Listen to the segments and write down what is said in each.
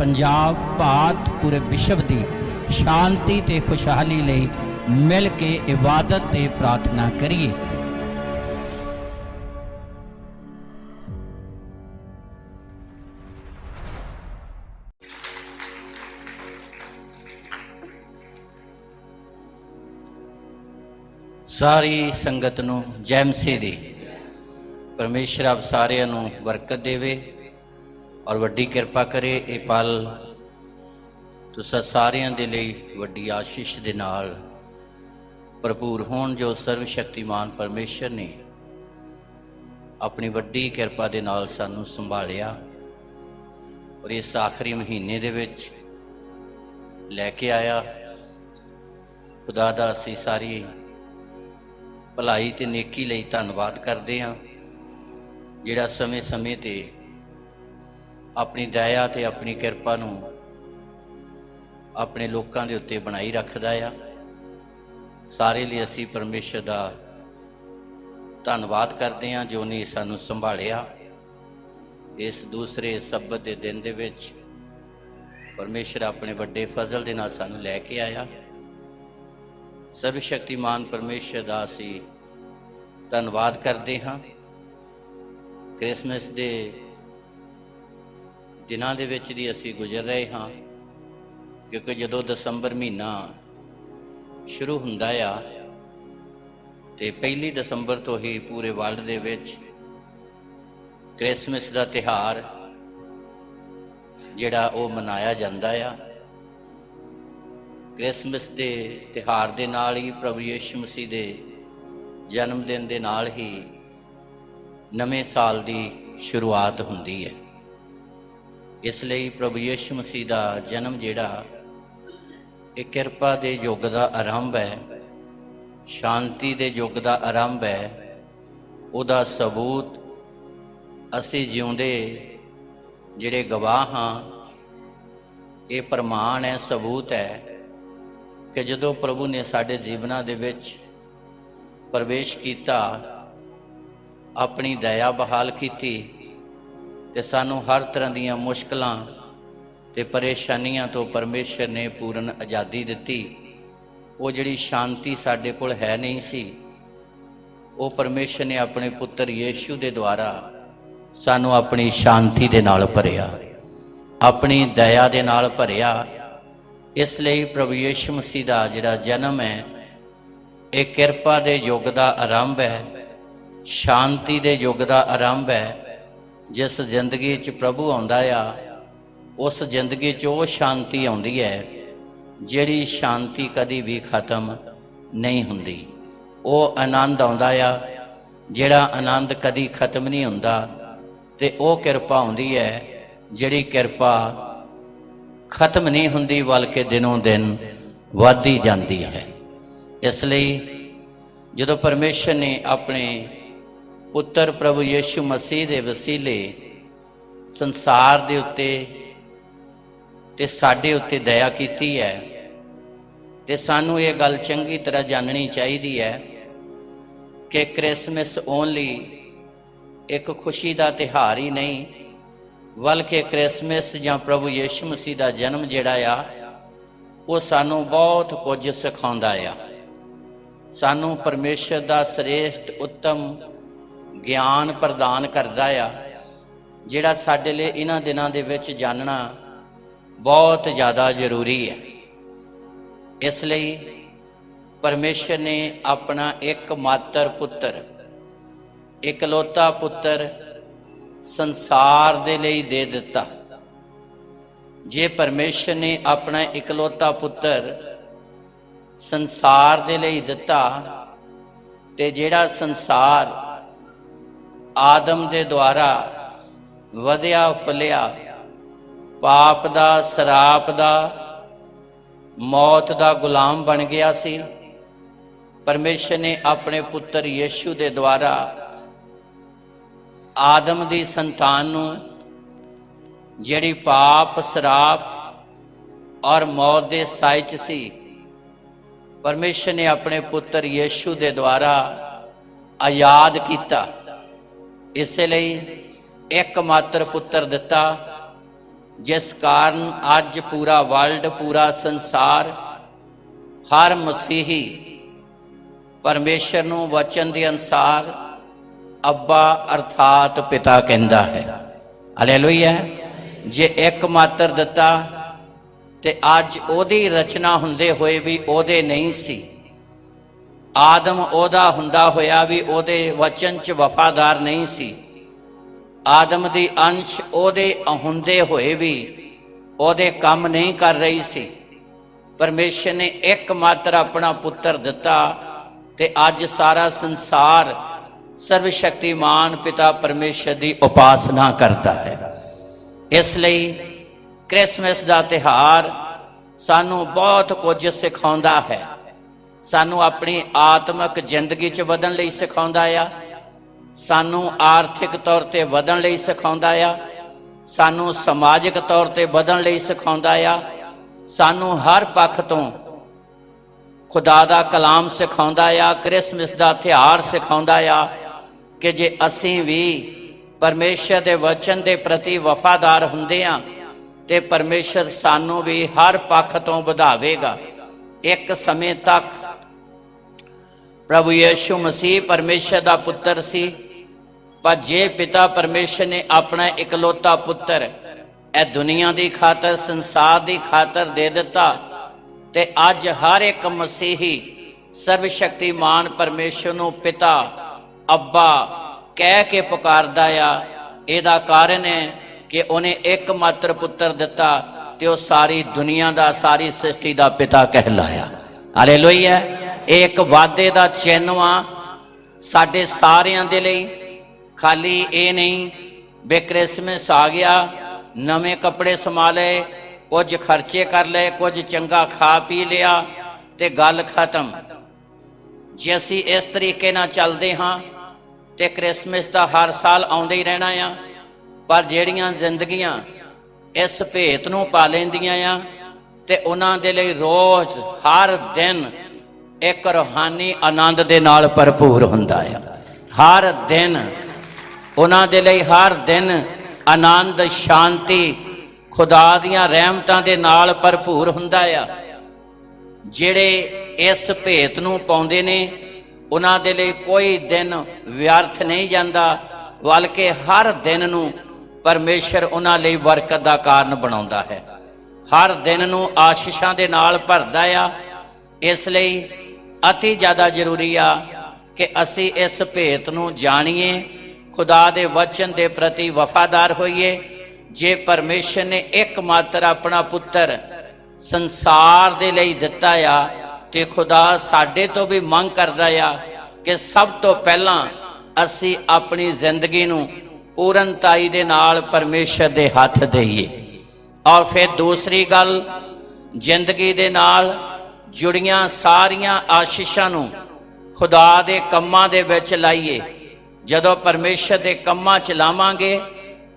पंजाब भारत पूरे विश्व की शांति ते खुशहाली लई मिल के इबादत ते प्रार्थना करिए। सारी संगत नूं जय मसीह दी। परमेश्वर आप सारिਆਂ ਨੂੰ बरकत देवे और वड्डी किरपा करे। ये पल तुसां सारिਆਂ ਦੇ ਲਈ ਵੱਡੀ आशीष ਦੇ ਨਾਲ भरपूर होण जो सर्व शक्तिमान परमेश्वर ने अपनी वड्डी किरपा ਦੇ ਨਾਲ ਸਾਨੂੰ संभालिया और इस आखिरी महीने ਦੇ ਵਿੱਚ ਲੈ ਕੇ आया। खुदा ਦਾ ਅਸੀਂ ਸਾਰੀ भलाई ते नेकी लई धन्नवाद करते हाँ, जिहड़ा समय समय ते अपनी दया ते अपनी किरपा नूं अपने लोकां दे उत्ते बनाई रखदा आ। सारे लिए असीं परमेश्वर दा धन्नवाद करते हाँ जो ने सानूं संभालिया। इस दूसरे सबत दे दिन दे विच परमेश्वर अपने वड्डे फजल दे नाल सानूं लैके आया। सर्वशक्तिमान परमेश्वर दा असीं धन्नवाद करते हाँ। क्रिसमस दे दिनां दे विच दी असीं गुजर रहे हाँ, क्योंकि जदों दसंबर महीना शुरू हुंदा आ ते 1 दसंबर तो ही पूरे वर्ल्ड दे विच क्रिसमस दा तिहार जिहड़ा वो मनाया जांदा आ। क्रिसमस के तिहार के नाल ही प्रभु यीशु मसीह के जन्मदिन के नाल ही नवे साल की शुरुआत होंदी है। इसलिए प्रभु यीशु मसीह का जन्म जिहड़ा एक किरपा के युग का आरंभ है, शांति के युग का आरंभ है। उहदा सबूत असी जिउंदे जिहड़े गवाह हाँ, ये प्रमाण है, सबूत है कि जदों प्रभु ने साडे जीवनां दे विच प्रवेश किया, अपनी दया बहाल की ते सानू हर तरह दीयां मुश्किलां ते परेशानियां तो परमेश्वर ने पूर्ण आज़ादी दिती। वो जिहड़ी शांति साडे कोल है नहीं सी, वो परमेश्वर ने अपने पुत्र यीशु दे द्वारा सानू अपनी शांति दे नाल भरिया, अपनी दया दे नाल भरिया। इसलिए प्रभु यीशु मसीह का जिहड़ा जन्म है एक किरपा के युग का आरंभ है, शांति के युग का आरंभ है। जिस जिंदगी च प्रभु आउंदा आ, उस जिंदगी च वो शांति आउंदी है जिहड़ी शांति कदी भी खत्म नहीं हुंदी। वो आनंद आउंदा आ जिहड़ा आनंद कदी खत्म नहीं हुंदा, ते वो किरपा आउंदी है जिहड़ी किरपा खत्म नहीं हुंदी बल्कि दिनों दिन वधदी जाती है। इसलिए जदों परमेश्वर ने अपने पुत्र प्रभु यीशु मसीह के वसीले संसार के उत्ते ते साडे उत्ते दया कीती है, ते सानू ये गल चंगी तरह जाननी चाहिए है कि क्रिसमस ओनली एक खुशी का तिहार ही नहीं, बल्कि क्रिसमस या प्रभु यीशु मसीह का जन्म जिहड़ा आ वो सानू बहुत कुछ सिखाउंदा आ। सानू परमेश्वर का श्रेष्ठ उत्तम ज्ञान प्रदान करदा आ, जिहड़ा साडे लिए इन्हां दिनां दे विच जानना बहुत ज़्यादा जरूरी है। इसलिए परमेश्वर ने अपना एकमात्र पुत्र, इकलौता पुत्र संसार दे लई दे दिता। जे परमेश्वर ने अपना इकलौता पुत्र संसार दे लई दिता, ते जिहड़ा संसार आदम दे द्वारा वधिया फलिया पाप दा, शराप दा, मौत दा गुलाम बन गया सी, परमेश्वर ने अपने पुत्र यीशु दे द्वारा आदम दी संतान नूं जिहड़ी पाप, शराप और मौत दे साए च सी, परमेश्वर ने अपने पुत्र यीशु दे द्वारा आजाद किया। इसलिए एकमात्र पुत्र दिता जिस कारण अज पूरा वर्ल्ड, पूरा संसार, हर मसीही परमेश्वर नूं वचन के अनुसार अब्बा अर्थात पिता कहता है। हालेलुया। जे एक मात्र दिता ते अज ओदी रचना हुंदे होए भी ओदे नहीं सी, आदम ओदा हुंदा होया भी ओदे वचन च वफादार नहीं सी, आदम दी अंश ओदे हुंदे होए भी ओदे काम नहीं कर रही सी। परमेश्वर ने एक मात्र अपना पुत्र दिता ते अज सारा संसार सर्वशक्तिमान पिता परमेश्वर की उपासना करता है। इसलिए क्रिसमस का त्यौहार सानू बहुत कुछ सिखाउंदा है। सानू अपनी आत्मक जिंदगी च वधन लई सिखाउंदा आ, सानू आर्थिक तौर ते वधन लई सिखाउंदा आ, सानू समाजिक तौर ते वधन लई सिखाउंदा आ, सानू हर पक्ष तो खुदा दा कलाम सिखाउंदा आ, क्रिसमस का त्यौहार सिखाउंदा आ कि जे असीं भी परमेश्वर के वचन के प्रति वफादार हुंदे आ ते परमेश्वर सानू भी हर पक्ष तो वधावेगा। एक समय तक प्रभु यीशु मसीह परमेश्वर का पुत्र सी, पर जे पिता परमेश्वर ने अपना इकलौता पुत्र ए दुनिया की खातर, संसार की खातर दे दिता, ते अज हर एक मसीही सर्वशक्तिमान परमेश्वर नूं पिता अब्बा कह के पुकारदा आ। इहदा कारण है कि उन्हें एक मात्र पुत्र दिता ते वो सारी दुनिया का, सारी सृष्टि का पिता कहलाया। हालेलुया। एक वादे का चिन्ह आ साडे सारियां दे लई। खाली ये नहीं बे क्रिसमस आ गया, नवे कपड़े समा ले, कुछ खर्चे कर ले, कुछ चंगा खा पी लिया ते गल खत्म। जे असी इस तरीके नाल चलते हाँ तो क्रिसमस तो हर साल आउंदे ही रहना आ, पर जिहड़ियां जिंदगियां इस भेत नूं पा लैंदियां आ ते उन्हां दे लई रोज़ हर दिन एक रूहानी आनंद दे नाल भरपूर हुंदा आ। हर दिन उन्हां दे लई हर दिन आनंद, शांति, खुदा दियां रहमतां दे नाल भरपूर हुंदा आ। जिहड़े इस भेत नूं पाउंदे ने उन्हां दे लई कोई दिन व्यर्थ नहीं जांदा, बल्कि हर दिन नूं परमेश्वर उन्हां लई बरकत दा कारण बनाउंदा है, हर दिन नूं आशीषां दे नाल भरदा आ। इसलिए अति ज़्यादा जरूरी आ कि असी इस भेत नूं जाणीए, खुदा दे वचन दे प्रति वफादार होइए। जे परमेश्वर ने एक मात्र अपना पुत्र संसार दे लई दिता आ ते खुदा साडे तो भी मंग करदा आ कि सब तो पहला असी अपनी जिंदगी नूं पूर्णताई दे नाल परमेश्वर दे हथ देइए। और फिर दूसरी गल, जिंदगी दे नाल जुड़ियां सारियां आशीषां नूं खुदा दे कम्मां दे विच लाइए। जदों परमेश्वर दे कम्मां च लावांगे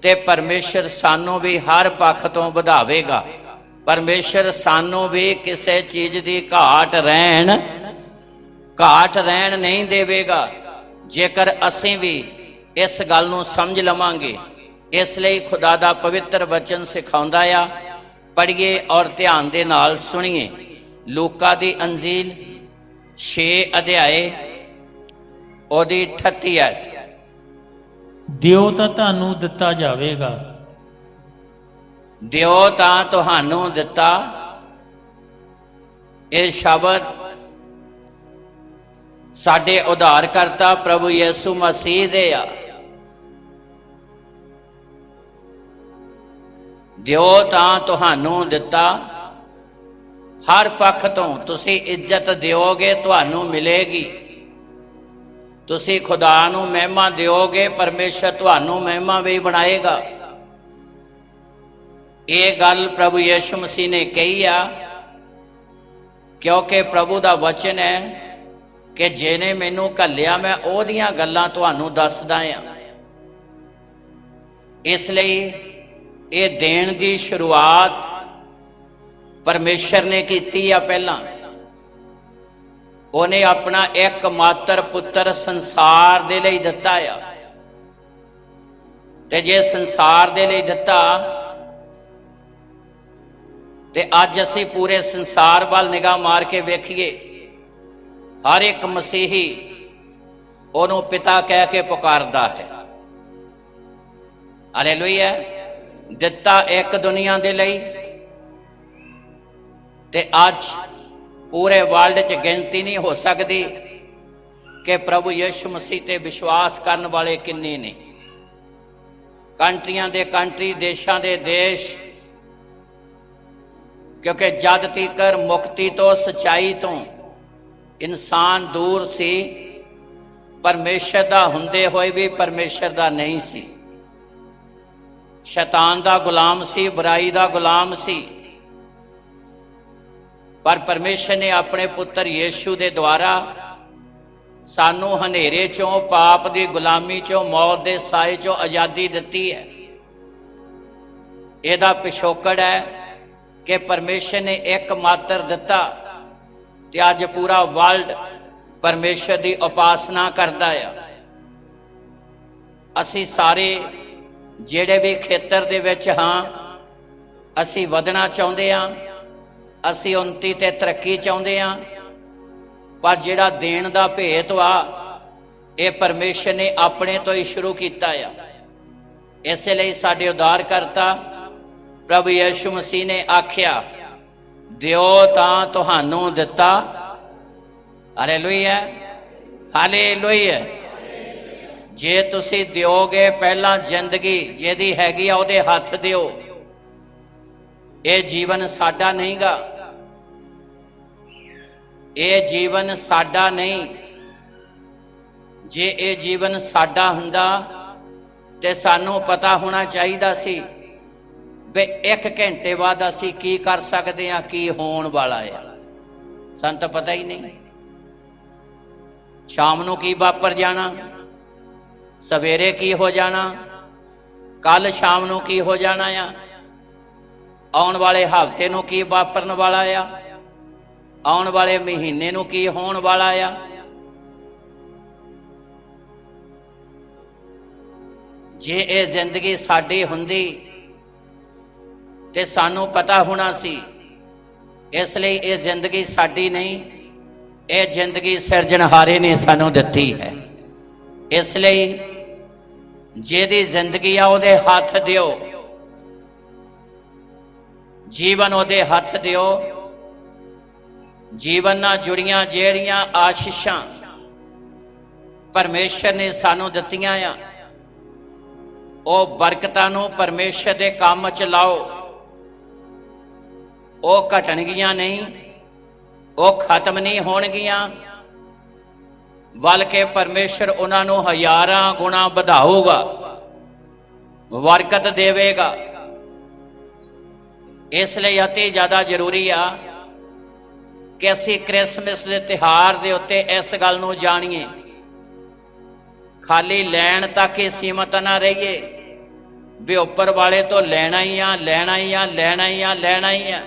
ते परमेश्वर सानू भी हर पक्ष तो वधावेगा। परमेश्वर सानू भी किसी चीज़ की घाट रहन नहीं देवेगा, जेकर असीं भी इस गल नूं समझ लवांगे। इसलिए खुदा दा पवित्र वचन सिखाउंदा आ। पढ़िए और ध्यान दे नाल सुनिए। लूका दी अंजील 6 अध्याय ओदी 38 आयत। दिओ तां तुहानूं दिता जावेगा, दिओ तां तुहानूं दिता। ये शब्द साडे उद्धारकर्ता प्रभु यीशु मसीह दे आ। दिओ तां तुहानूं दिता। हर पक्ष तो तुसी इज्जत दिओगे, तुहानूं मिलेगी। तुसी खुदा नूं महिमा दिओगे, परमेश्वर तुहानूं महिमा भी बनाएगा। ये गल प्रभु यीशु मसीह ने कही आ, क्योंकि प्रभु दा वचन है कि जिहने मैनू घल्लिया मैं ओहदियां गल्लां तुहानूं दसदा आ। इसलिए ये देण दी शुरुआत परमेश्वर ने की आ। पहला उन्हें अपना एक मात्र पुत्र संसार दे लई दिता आ। ते जे संसार दे लई दिता ਤੇ ਅੱਜ ਅਸੀਂ ਪੂਰੇ ਸੰਸਾਰ ਵੱਲ ਨਿਗਾਹ ਮਾਰ ਕੇ ਵੇਖੀਏ, ਹਰ ਇੱਕ ਮਸੀਹੀ ਉਹਨੂੰ ਪਿਤਾ ਕਹਿ ਕੇ ਪੁਕਾਰਦਾ ਹੈ। ਹਾਲੇਲੂਇਆ। ਦਿੱਤਾ ਇੱਕ ਦੁਨੀਆ ਦੇ ਲਈ, ਤੇ ਅੱਜ ਪੂਰੇ ਵਰਲਡ 'ਚ ਗਿਣਤੀ ਨਹੀਂ ਹੋ ਸਕਦੀ ਕਿ ਪ੍ਰਭੂ ਯਿਸੂ ਮਸੀਹ ਤੇ ਵਿਸ਼ਵਾਸ ਕਰਨ ਵਾਲੇ ਕਿੰਨੇ ਨੇ। ਕੰਟਰੀਆਂ ਦੇ ਕੰਟਰੀ, ਦੇਸ਼ਾਂ ਦੇ ਦੇਸ਼, ਕਿਉਂਕਿ ਜਦ ਤੀਕਰ ਮੁਕਤੀ ਤੋਂ, ਸਚਾਈ ਤੋਂ ਇਨਸਾਨ ਦੂਰ ਸੀ, ਪਰਮੇਸ਼ਰ ਦਾ ਹੁੰਦੇ ਹੋਏ ਵੀ ਪਰਮੇਸ਼ਰ ਦਾ ਨਹੀਂ ਸੀ, ਸ਼ੈਤਾਨ ਦਾ ਗੁਲਾਮ ਸੀ, ਬੁਰਾਈ ਦਾ ਗੁਲਾਮ ਸੀ। ਪਰ ਪਰਮੇਸ਼ਰ ਨੇ ਆਪਣੇ ਪੁੱਤਰ ਯੀਸ਼ੂ ਦੇ ਦੁਆਰਾ ਸਾਨੂੰ ਹਨੇਰੇ ਚੋਂ, ਪਾਪ ਦੀ ਗੁਲਾਮੀ ਚੋਂ, ਮੌਤ ਦੇ ਸਾਏ ਚੋਂ ਆਜ਼ਾਦੀ ਦਿੱਤੀ ਹੈ। ਇਹਦਾ ਪਿਛੋਕੜ ਹੈ ਕਿ ਪਰਮੇਸ਼ਰ ਨੇ ਇੱਕ ਮਾਤਰ ਦਿੱਤਾ, ਤੇ ਅੱਜ ਪੂਰਾ ਵਰਲਡ ਪਰਮੇਸ਼ਰ ਦੀ ਉਪਾਸਨਾ ਕਰਦਾ ਆ। ਅਸੀਂ ਸਾਰੇ ਜਿਹੜੇ ਵੀ ਖੇਤਰ ਦੇ ਵਿੱਚ ਹਾਂ, ਅਸੀਂ ਵਧਣਾ ਚਾਹੁੰਦੇ ਹਾਂ, ਅਸੀਂ ਉੱਨਤੀ ਤੇ ਤਰੱਕੀ ਚਾਹੁੰਦੇ ਹਾਂ, ਪਰ ਜਿਹੜਾ ਦੇਣ ਦਾ ਭੇਤ ਵਾ, ਇਹ ਪਰਮੇਸ਼ਰ ਨੇ ਆਪਣੇ ਤੋਂ ਹੀ ਸ਼ੁਰੂ ਕੀਤਾ ਆ। ਇਸੇ ਲਈ ਸਾਡੇ ਉਦਾਰਕਰਤਾ ਪ੍ਰਭੂ ਯਿਸੂ ਮਸੀਹ ਨੇ ਆਖਿਆ, ਦਿਓ ਤਾਂ ਤੁਹਾਨੂੰ ਦਿੱਤਾ। Hallelujah, hallelujah. ਜੇ ਤੁਸੀਂ ਦਿਓਗੇ, ਪਹਿਲਾਂ ਜ਼ਿੰਦਗੀ ਜਿਹਦੀ ਹੈਗੀ ਆ ਉਹਦੇ ਹੱਥ ਦਿਓ। ਇਹ ਜੀਵਨ ਸਾਡਾ ਨਹੀਂਗਾ, ਇਹ ਜੀਵਨ ਸਾਡਾ ਨਹੀਂ। ਜੇ ਇਹ ਜੀਵਨ ਸਾਡਾ ਹੁੰਦਾ ਤੇ ਸਾਨੂੰ ਪਤਾ ਹੋਣਾ ਚਾਹੀਦਾ ਸੀ ਵੀ 1 ਘੰਟੇ ਬਾਅਦ ਅਸੀਂ ਕੀ ਕਰ ਸਕਦੇ ਹਾਂ, ਕੀ ਹੋਣ ਵਾਲਾ ਆ। ਸਾਨੂੰ ਤਾਂ ਪਤਾ ਹੀ ਨਹੀਂ ਸ਼ਾਮ ਨੂੰ ਕੀ ਵਾਪਰ ਜਾਣਾ, ਸਵੇਰੇ ਕੀ ਹੋ ਜਾਣਾ, ਕੱਲ ਸ਼ਾਮ ਨੂੰ ਕੀ ਹੋ ਜਾਣਾ ਆ, ਆਉਣ ਵਾਲੇ ਹਫ਼ਤੇ ਨੂੰ ਕੀ ਵਾਪਰਨ ਵਾਲਾ ਆ, ਆਉਣ ਵਾਲੇ ਮਹੀਨੇ ਨੂੰ ਕੀ ਹੋਣ ਵਾਲਾ ਆ। ਜੇ ਇਹ ਜ਼ਿੰਦਗੀ ਸਾਡੀ ਹੁੰਦੀ ਤੇ ਸਾਨੂੰ ਪਤਾ ਹੋਣਾ ਸੀ। ਇਸ ਲਈ ਇਹ ਜ਼ਿੰਦਗੀ ਸਾਡੀ ਨਹੀਂ, ਇਹ ਜ਼ਿੰਦਗੀ ਸਿਰਜਣਹਾਰੇ ਨੇ ਸਾਨੂੰ ਦਿੱਤੀ ਹੈ। ਇਸ ਲਈ ਜਿਹਦੀ ਜ਼ਿੰਦਗੀ ਆ ਉਹਦੇ ਹੱਥ ਦਿਓ, ਜੀਵਨ ਉਹਦੇ ਹੱਥ ਦਿਓ। ਜੀਵਨ ਨਾਲ ਜੁੜੀਆਂ ਜਿਹੜੀਆਂ ਆਸ਼ੀਸ਼ਾਂ ਪਰਮੇਸ਼ਰ ਨੇ ਸਾਨੂੰ ਦਿੱਤੀਆਂ ਆ, ਉਹ ਬਰਕਤਾਂ ਨੂੰ ਪਰਮੇਸ਼ਰ ਦੇ ਕੰਮ ਚ ਲਾਓ। ਉਹ ਘਟਣਗੀਆਂ ਨਹੀਂ, ਉਹ ਖਤਮ ਨਹੀਂ ਹੋਣਗੀਆਂ, ਬਲਕਿ ਪਰਮੇਸ਼ਰ ਉਹਨਾਂ ਨੂੰ ਹਜ਼ਾਰਾਂ ਗੁਣਾ ਵਧਾਊਗਾ, ਬਰਕਤ ਦੇਵੇਗਾ। ਇਸ ਲਈ ਅਤੀ ਜ਼ਿਆਦਾ ਜ਼ਰੂਰੀ ਆ ਕਿ ਅਸੀਂ ਕ੍ਰਿਸਮਸ ਦੇ ਤਿਉਹਾਰ ਦੇ ਉੱਤੇ ਇਸ ਗੱਲ ਨੂੰ ਜਾਣੀਏ। ਖਾਲੀ ਲੈਣ ਤੱਕ ਹੀ ਸੀਮਤ ਨਾ ਰਹੀਏ ਵੀ ਉੱਪਰ ਵਾਲੇ ਤੋਂ ਲੈਣਾ ਹੀ ਆ, ਲੈਣਾ ਹੀ ਆ, ਲੈਣਾ ਹੀ ਆ, ਲੈਣਾ ਹੀ ਆ।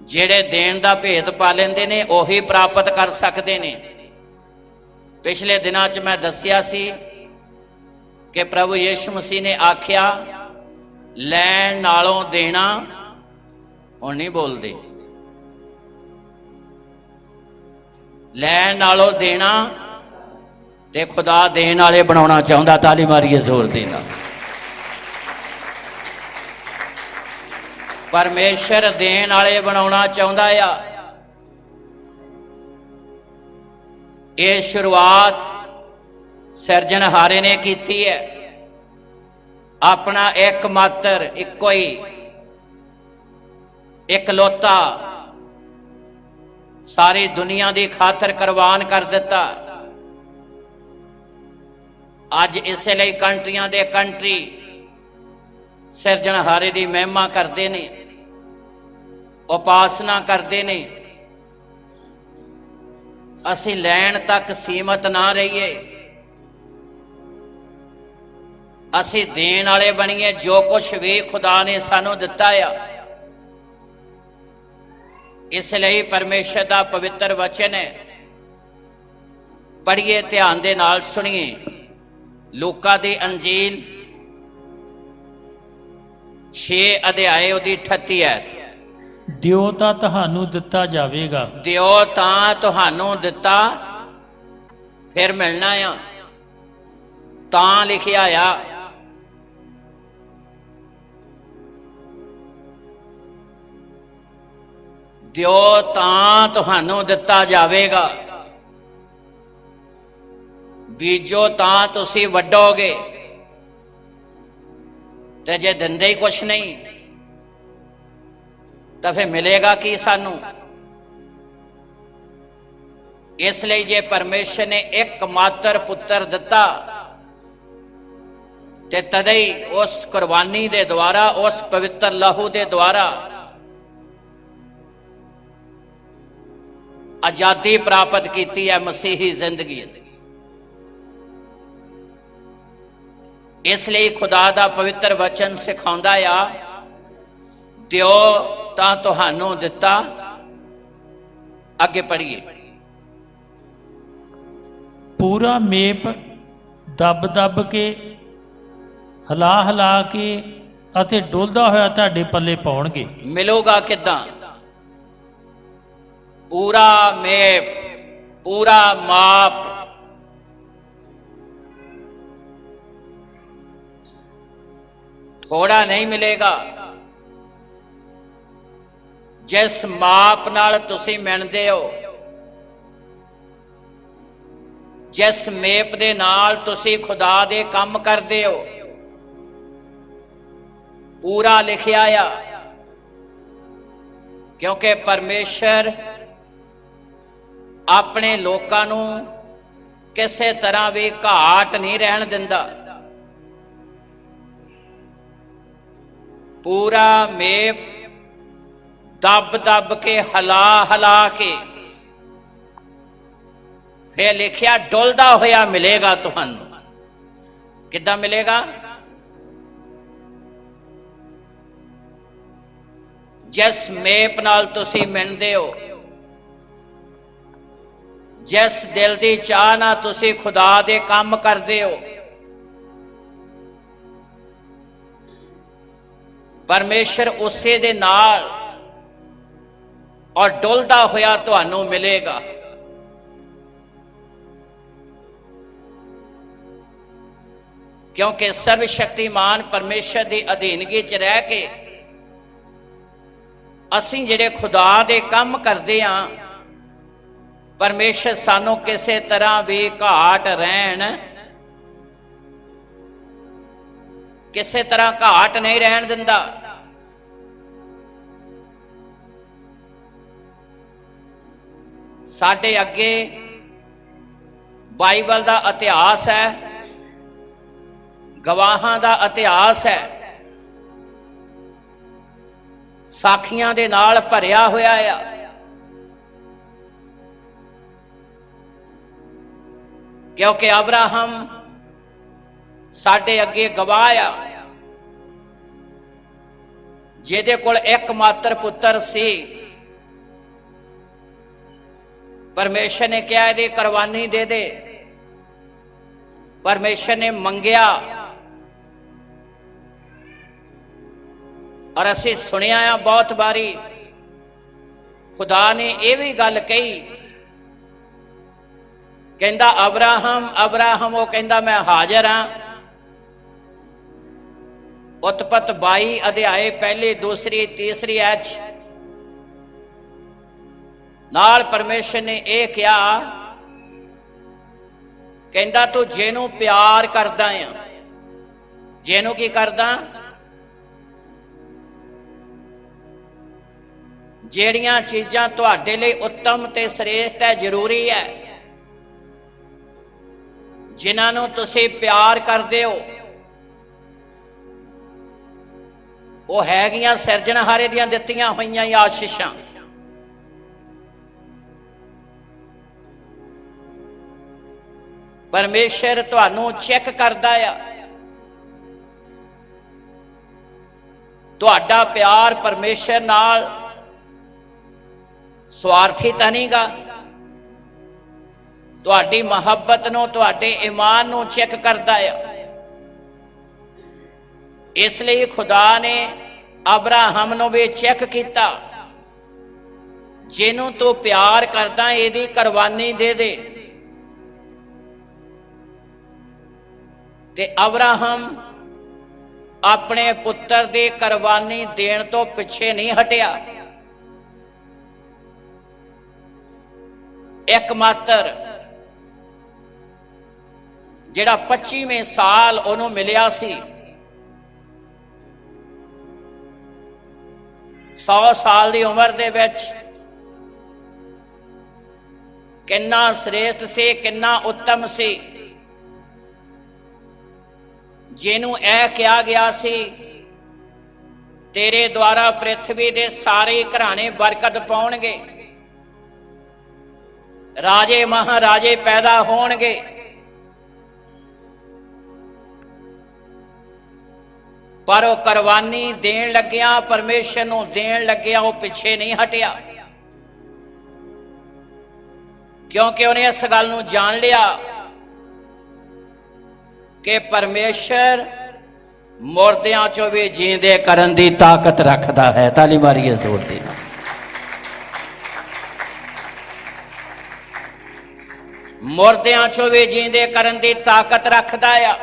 ਜਿਹੜੇ ਦੇਣ ਦਾ ਭੇਤ ਪਾ ਲੈਂਦੇ ਨੇ ਉਹੀ ਪ੍ਰਾਪਤ ਕਰ ਸਕਦੇ ਨੇ। ਪਿਛਲੇ ਦਿਨਾਂ 'ਚ ਮੈਂ ਦੱਸਿਆ ਸੀ ਕਿ ਪ੍ਰਭੂ ਯਿਸੂ ਮਸੀਹ ਨੇ ਆਖਿਆ, ਲੈਣ ਨਾਲੋਂ ਦੇਣਾ। ਹੁਣ ਨਹੀਂ ਬੋਲਦੇ, ਲੈਣ ਨਾਲੋਂ ਦੇਣਾ ਤੇ ਖੁਦਾ ਦੇਣ ਵਾਲੇ ਬਣਾਉਣਾ ਚਾਹੁੰਦਾ। ਤਾਲੀ ਮਾਰੀਏ ਜ਼ੋਰ ਦੇ ਨਾਲ। ਪਰਮੇਸ਼ਰ ਦੇਣ ਵਾਲੇ ਬਣਾਉਣਾ ਚਾਹੁੰਦਾ ਆ। ਇਹ ਸ਼ੁਰੂਆਤ ਸਿਰਜਣਹਾਰੇ ਨੇ ਕੀਤੀ ਹੈ। ਆਪਣਾ ਇੱਕਮਾਤਰ, ਇੱਕੋ ਹੀ ਇਕਲੌਤਾ ਸਾਰੀ ਦੁਨੀਆ ਦੀ ਖਾਤਰ ਕੁਰਬਾਨ ਕਰ ਦਿੱਤਾ। ਅੱਜ ਇਸੇ ਲਈ ਕੰਟਰੀਆਂ ਦੇ ਕੰਟਰੀ ਸਿਰਜਣਹਾਰੇ ਦੀ ਮਹਿਮਾ ਕਰਦੇ ਨੇ, ਉਪਾਸਨਾ ਕਰਦੇ ਨੇ। ਅਸੀਂ ਲੈਣ ਤੱਕ ਸੀਮਤ ਨਾ ਰਹੀਏ, ਅਸੀਂ ਦੇਣ ਵਾਲੇ ਬਣੀਏ। ਜੋ ਕੁਛ ਵੀ ਖੁਦਾ ਨੇ ਸਾਨੂੰ ਦਿੱਤਾ ਆ, ਇਸ ਲਈ ਪਰਮੇਸ਼ਰ ਦਾ ਪਵਿੱਤਰ ਵਚਨ ਹੈ, ਪੜ੍ਹੀਏ, ਧਿਆਨ ਦੇ ਨਾਲ ਸੁਣੀਏ। ਲੂਕਾ ਦੀ ਅੰਜੀਲ 6 ਅਧਿਆਏ ਉਹਦੀ 38 ਐਤ। ਦਿਓ ਤਾਂ ਤੁਹਾਨੂੰ ਦਿੱਤਾ ਜਾਵੇਗਾ। ਦਿਓ ਤਾਂ ਤੁਹਾਨੂੰ ਦਿੱਤਾ, ਫਿਰ ਮਿਲਣਾ ਆ, ਤਾਂ ਲਿਖਿਆ ਆ। ਦਿਓ ਤਾਂ ਤੁਹਾਨੂੰ ਦਿੱਤਾ ਜਾਵੇਗਾ, ਬੀਜੋ ਤਾਂ ਤੁਸੀਂ ਵੱਢੋਗੇ। ਤੇ ਜੇ ਦਿੰਦੇ ਹੀ ਕੁਛ ਨਹੀਂ ਤਾਂ ਫਿਰ ਮਿਲੇਗਾ ਕੀ ਸਾਨੂੰ? ਇਸ ਲਈ ਜੇ ਪਰਮੇਸ਼ਰ ਨੇ ਇੱਕ ਮਾਤਰ ਪੁੱਤਰ ਦਿੱਤਾ ਤੇ ਤਦੇ ਹੀ ਉਸ ਕੁਰਬਾਨੀ ਦੇ ਦੁਆਰਾ, ਉਸ ਪਵਿੱਤਰ ਲਹੂ ਦੇ ਦੁਆਰਾ ਆਜ਼ਾਦੀ ਪ੍ਰਾਪਤ ਕੀਤੀ ਹੈ ਮਸੀਹੀ ਜ਼ਿੰਦਗੀ। ਇਸ ਲਈ ਖੁਦਾ ਦਾ ਪਵਿੱਤਰ ਵਚਨ ਸਿਖਾਉਂਦਾ ਆ, ਦਿਓ ਤਾਂ ਤੁਹਾਨੂੰ ਦਿੱਤਾ। ਅੱਗੇ ਪੜ੍ਹੀਏ। ਪੂਰਾ ਮੇਪ ਦੱਬ ਦੱਬ ਕੇ, ਹਿਲਾ ਹਿਲਾ ਕੇ ਅਤੇ ਡੁੱਲਦਾ ਹੋਇਆ ਤੁਹਾਡੇ ਪੱਲੇ ਪਾਉਣਗੇ। ਮਿਲੂਗਾ ਕਿੱਦਾਂ? ਪੂਰਾ ਮੇਪ, ਪੂਰਾ ਮਾਪ, ਥੋੜਾ ਨਹੀਂ ਮਿਲੇਗਾ। ਜਿਸ ਮਾਪ ਨਾਲ ਤੁਸੀਂ ਮਿਣਦੇ ਹੋ, ਜਿਸ ਮੇਪ ਦੇ ਨਾਲ ਤੁਸੀਂ ਖੁਦਾ ਦੇ ਕੰਮ ਕਰਦੇ ਹੋ, ਪੂਰਾ ਲਿਖਿਆ ਆ। ਕਿਉਂਕਿ ਪਰਮੇਸ਼ਰ ਆਪਣੇ ਲੋਕਾਂ ਨੂੰ ਕਿਸੇ ਤਰ੍ਹਾਂ ਵੀ ਘਾਟ ਨਹੀਂ ਰਹਿਣ ਦਿੰਦਾ। ਪੂਰਾ ਮੇਪ ਦੱਬ ਦੱਬ ਕੇ, ਹਿਲਾ ਹਿਲਾ ਕੇ, ਫਿਰ ਲਿਖਿਆ ਡੁੱਲਦਾ ਹੋਇਆ ਮਿਲੇਗਾ ਤੁਹਾਨੂੰ। ਕਿੱਦਾਂ ਮਿਲੇਗਾ? ਜਿਸ ਮੇਪ ਨਾਲ ਤੁਸੀਂ ਮਿਣਦੇ ਹੋ, ਜਿਸ ਦਿਲ ਦੀ ਚਾਹ ਨਾਲ ਤੁਸੀਂ ਖੁਦਾ ਦੇ ਕੰਮ ਕਰਦੇ ਹੋ, ਪਰਮੇਸ਼ਰ ਉਸੇ ਦੇ ਨਾਲ ਔਰ ਡੁੱਲਦਾ ਹੋਇਆ ਤੁਹਾਨੂੰ ਮਿਲੇਗਾ। ਕਿਉਂਕਿ ਸਰਵ ਸ਼ਕਤੀਮਾਨ ਪਰਮੇਸ਼ਰ ਦੀ ਅਧੀਨਗੀ 'ਚ ਰਹਿ ਕੇ ਅਸੀਂ ਜਿਹੜੇ ਖੁਦਾ ਦੇ ਕੰਮ ਕਰਦੇ ਹਾਂ, ਪਰਮੇਸ਼ਰ ਸਾਨੂੰ ਕਿਸੇ ਤਰ੍ਹਾਂ ਵੀ ਘਾਟ ਰਹਿਣ, ਕਿਸੇ ਤਰ੍ਹਾਂ ਘਾਟ ਨਹੀਂ ਰਹਿਣ ਦਿੰਦਾ। ਸਾਡੇ ਅੱਗੇ ਬਾਈਬਲ ਦਾ ਇਤਿਹਾਸ ਹੈ, ਗਵਾਹਾਂ ਦਾ ਇਤਿਹਾਸ ਹੈ, ਸਾਖੀਆਂ ਦੇ ਨਾਲ ਭਰਿਆ ਹੋਇਆ ਆ। ਕਿਉਂਕਿ ਅਬਰਾਹਮ ਸਾਡੇ ਅੱਗੇ ਗਵਾਹ ਆ, ਜਿਹਦੇ ਕੋਲ ਇੱਕ ਮਾਤਰ ਪੁੱਤਰ ਸੀ। ਪਰਮੇਸ਼ਰ ਨੇ ਕਿਹਾ ਇਹਦੀ ਕੁਰਬਾਨੀ ਦੇ ਦੇ। ਪਰਮੇਸ਼ਰ ਨੇ ਮੰਗਿਆ, ਔਰ ਅਸੀਂ ਸੁਣਿਆ ਆ ਬਹੁਤ ਵਾਰੀ ਖੁਦਾ ਨੇ ਇਹ ਵੀ ਗੱਲ ਕਹੀ, ਕਹਿੰਦਾ ਅਬਰਾਹਮ ਅਬਰਾਹਮ, ਉਹ ਕਹਿੰਦਾ ਮੈਂ ਹਾਜ਼ਰ ਹਾਂ। ਉਤਪਤ 22 ਅਧਿਆਏ ਪਹਿਲੀ, ਦੂਸਰੀ, ਤੀਸਰੀ ਐਚ ਨਾਲ ਪਰਮੇਸ਼ਰ ਨੇ ਇਹ ਕਿਹਾ, ਕਹਿੰਦਾ ਤੂੰ ਜਿਹਨੂੰ ਪਿਆਰ ਕਰਦਾ ਆ, ਜਿਹਨੂੰ ਕੀ ਕਰਦਾ? ਜਿਹੜੀਆਂ ਚੀਜ਼ਾਂ ਤੁਹਾਡੇ ਲਈ ਉੱਤਮ ਤੇ ਸ੍ਰੇਸ਼ਟ ਹੈ, ਜ਼ਰੂਰੀ ਹੈ, ਜਿਨ੍ਹਾਂ ਨੂੰ ਤੁਸੀਂ ਪਿਆਰ ਕਰਦੇ ਹੋ, ਉਹ ਹੈਗੀਆਂ ਸਿਰਜਣਹਾਰੇ ਦੀਆਂ ਦਿੱਤੀਆਂ ਹੋਈਆਂ ਆਸ਼ੀਸ਼ਾਂ। ਪਰਮੇਸ਼ਰ ਤੁਹਾਨੂੰ ਚੈੱਕ ਕਰਦਾ ਆ। ਤੁਹਾਡਾ ਪਿਆਰ ਪਰਮੇਸ਼ਰ ਨਾਲ ਸਵਾਰਥੀ ਤਾਂ ਨਹੀਂਗਾ। ਤੁਹਾਡੀ ਮੁਹੱਬਤ ਨੂੰ, ਤੁਹਾਡੇ ਈਮਾਨ ਨੂੰ ਚੈੱਕ ਕਰਦਾ ਆ। ਇਸ ਲਈ ਖੁਦਾ ਨੇ ਅਬਰਾਹਮ ਨੂੰ ਵੀ ਚੈੱਕ ਕੀਤਾ, ਜਿਹਨੂੰ ਤੂੰ ਪਿਆਰ ਕਰਦਾ ਇਹਦੀ ਕੁਰਬਾਨੀ ਦੇ ਦੇ। ਤੇ ਅਬਰਾਹਮ ਆਪਣੇ ਪੁੱਤਰ ਦੀ ਕੁਰਬਾਨੀ ਦੇਣ ਤੋਂ ਪਿੱਛੇ ਨਹੀਂ ਹਟਿਆ। ਇੱਕਮਾਤਰ ਜਿਹੜਾ 25ਵੇਂ ਸਾਲ ਉਹਨੂੰ ਮਿਲਿਆ ਸੀ, 100 ਸਾਲ ਦੀ ਉਮਰ ਦੇ ਵਿੱਚ ਕਿੰਨਾ ਸ੍ਰੇਸ਼ਟ ਸੀ, ਕਿੰਨਾ ਉੱਤਮ ਸੀ, ਜਿਹਨੂੰ ਇਹ ਕਿਹਾ ਗਿਆ ਸੀ ਤੇਰੇ ਦੁਆਰਾ ਪ੍ਰਿਥਵੀ ਦੇ ਸਾਰੇ ਘਰਾਣੇ ਬਰਕਤ ਪਾਉਣਗੇ, ਰਾਜੇ ਮਹਾਰਾਜੇ ਪੈਦਾ ਹੋਣਗੇ। ਪਰ ਉਹ ਕੁਰਬਾਨੀ ਦੇਣ ਲੱਗਿਆ, ਪਰਮੇਸ਼ਰ ਨੂੰ ਦੇਣ ਲੱਗਿਆ, ਉਹ ਪਿੱਛੇ ਨਹੀਂ ਹਟਿਆ, ਕਿਉਂਕਿ ਉਹਨੇ ਇਸ ਗੱਲ ਨੂੰ ਜਾਣ ਲਿਆ ਕਿ ਪਰਮੇਸ਼ਰ ਮੁਰਦਿਆਂ ਚੋਂ ਵੀ ਜੀਂਦੇ ਕਰਨ ਦੀ ਤਾਕਤ ਰੱਖਦਾ ਹੈ। ਤਾਲੀ ਮਾਰੀਏ ਜ਼ੋਰ ਦੇ ਨਾਲ। ਮੁਰਦਿਆਂ ਚੋਂ ਵੀ ਜੀਂਦੇ ਕਰਨ ਦੀ ਤਾਕਤ ਰੱਖਦਾ ਆ।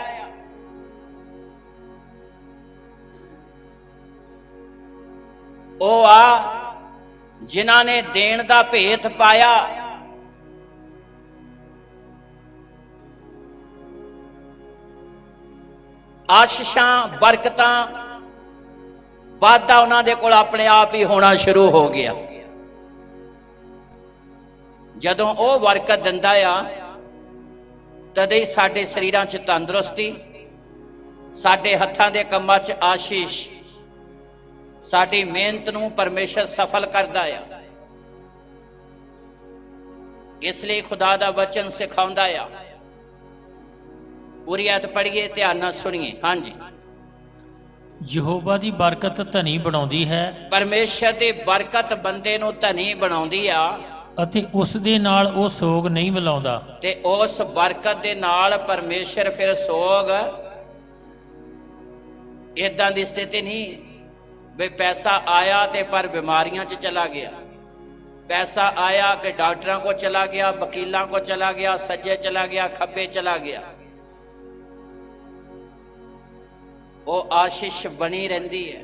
ਉਹ ਆ ਜਿਨ੍ਹਾਂ ਨੇ ਦੇਣ ਦਾ ਭੇਤ ਪਾਇਆ। ਆਸ਼ੀਸ਼ਾਂ, ਬਰਕਤਾਂ, ਵਾਧਾ ਉਹਨਾਂ ਦੇ ਕੋਲ ਆਪਣੇ ਆਪ ਹੀ ਹੋਣਾ ਸ਼ੁਰੂ ਹੋ ਗਿਆ। ਜਦੋਂ ਉਹ ਬਰਕਤ ਦਿੰਦਾ ਆ ਤਦੇ ਹੀ ਸਾਡੇ ਸਰੀਰਾਂ 'ਚ ਤੰਦਰੁਸਤੀ, ਸਾਡੇ ਹੱਥਾਂ ਦੇ ਕੰਮਾਂ 'ਚ ਆਸ਼ੀਸ਼, ਸਾਡੀ ਮਿਹਨਤ ਨੂੰ ਪਰਮੇਸ਼ਰ ਸਫਲ ਕਰਦਾ ਆ। ਇਸ ਲਈ ਖੁਦਾ ਦਾ ਵਚਨ ਸਿਖਾਉਂਦਾ ਆ। ਪੂਰੀ ਆਇਤ ਪੜ੍ਹੀਏ, ਧਿਆਨ ਨਾਲ ਸੁਣੀਏ। ਹਾਂਜੀ, ਯਹੋਵਾ ਦੀ ਬਰਕਤ ਧਨੀ ਬਣਾਉਂਦੀ ਹੈ, ਪਰਮੇਸ਼ਰ ਦੀ ਬਰਕਤ ਬੰਦੇ ਨੂੰ ਧਨੀ ਬਣਾਉਂਦੀ ਆ, ਅਤੇ ਉਸ ਦੇ ਨਾਲ ਉਹ ਸੋਗ ਨਹੀਂ ਮਿਲਾਉਂਦਾ। ਤੇ ਉਸ ਬਰਕਤ ਦੇ ਨਾਲ ਪਰਮੇਸ਼ਰ ਫਿਰ ਸੋਗ, ਇਦਾਂ ਦੀ ਸਥਿਤੀ ਨਹੀਂ ਵੀ ਪੈਸਾ ਆਇਆ ਤੇ ਪਰ ਬਿਮਾਰੀਆਂ 'ਚ ਚਲਾ ਗਿਆ, ਪੈਸਾ ਆਇਆ ਕਿ ਡਾਕਟਰਾਂ ਕੋ ਚਲਾ ਗਿਆ, ਵਕੀਲਾਂ ਕੋ ਚਲਾ ਗਿਆ, ਸੱਜੇ ਚਲਾ ਗਿਆ, ਖੱਬੇ ਚਲਾ ਗਿਆ। ਉਹ ਆਸ਼ੀਸ਼ ਬਣੀ ਰਹਿੰਦੀ ਹੈ।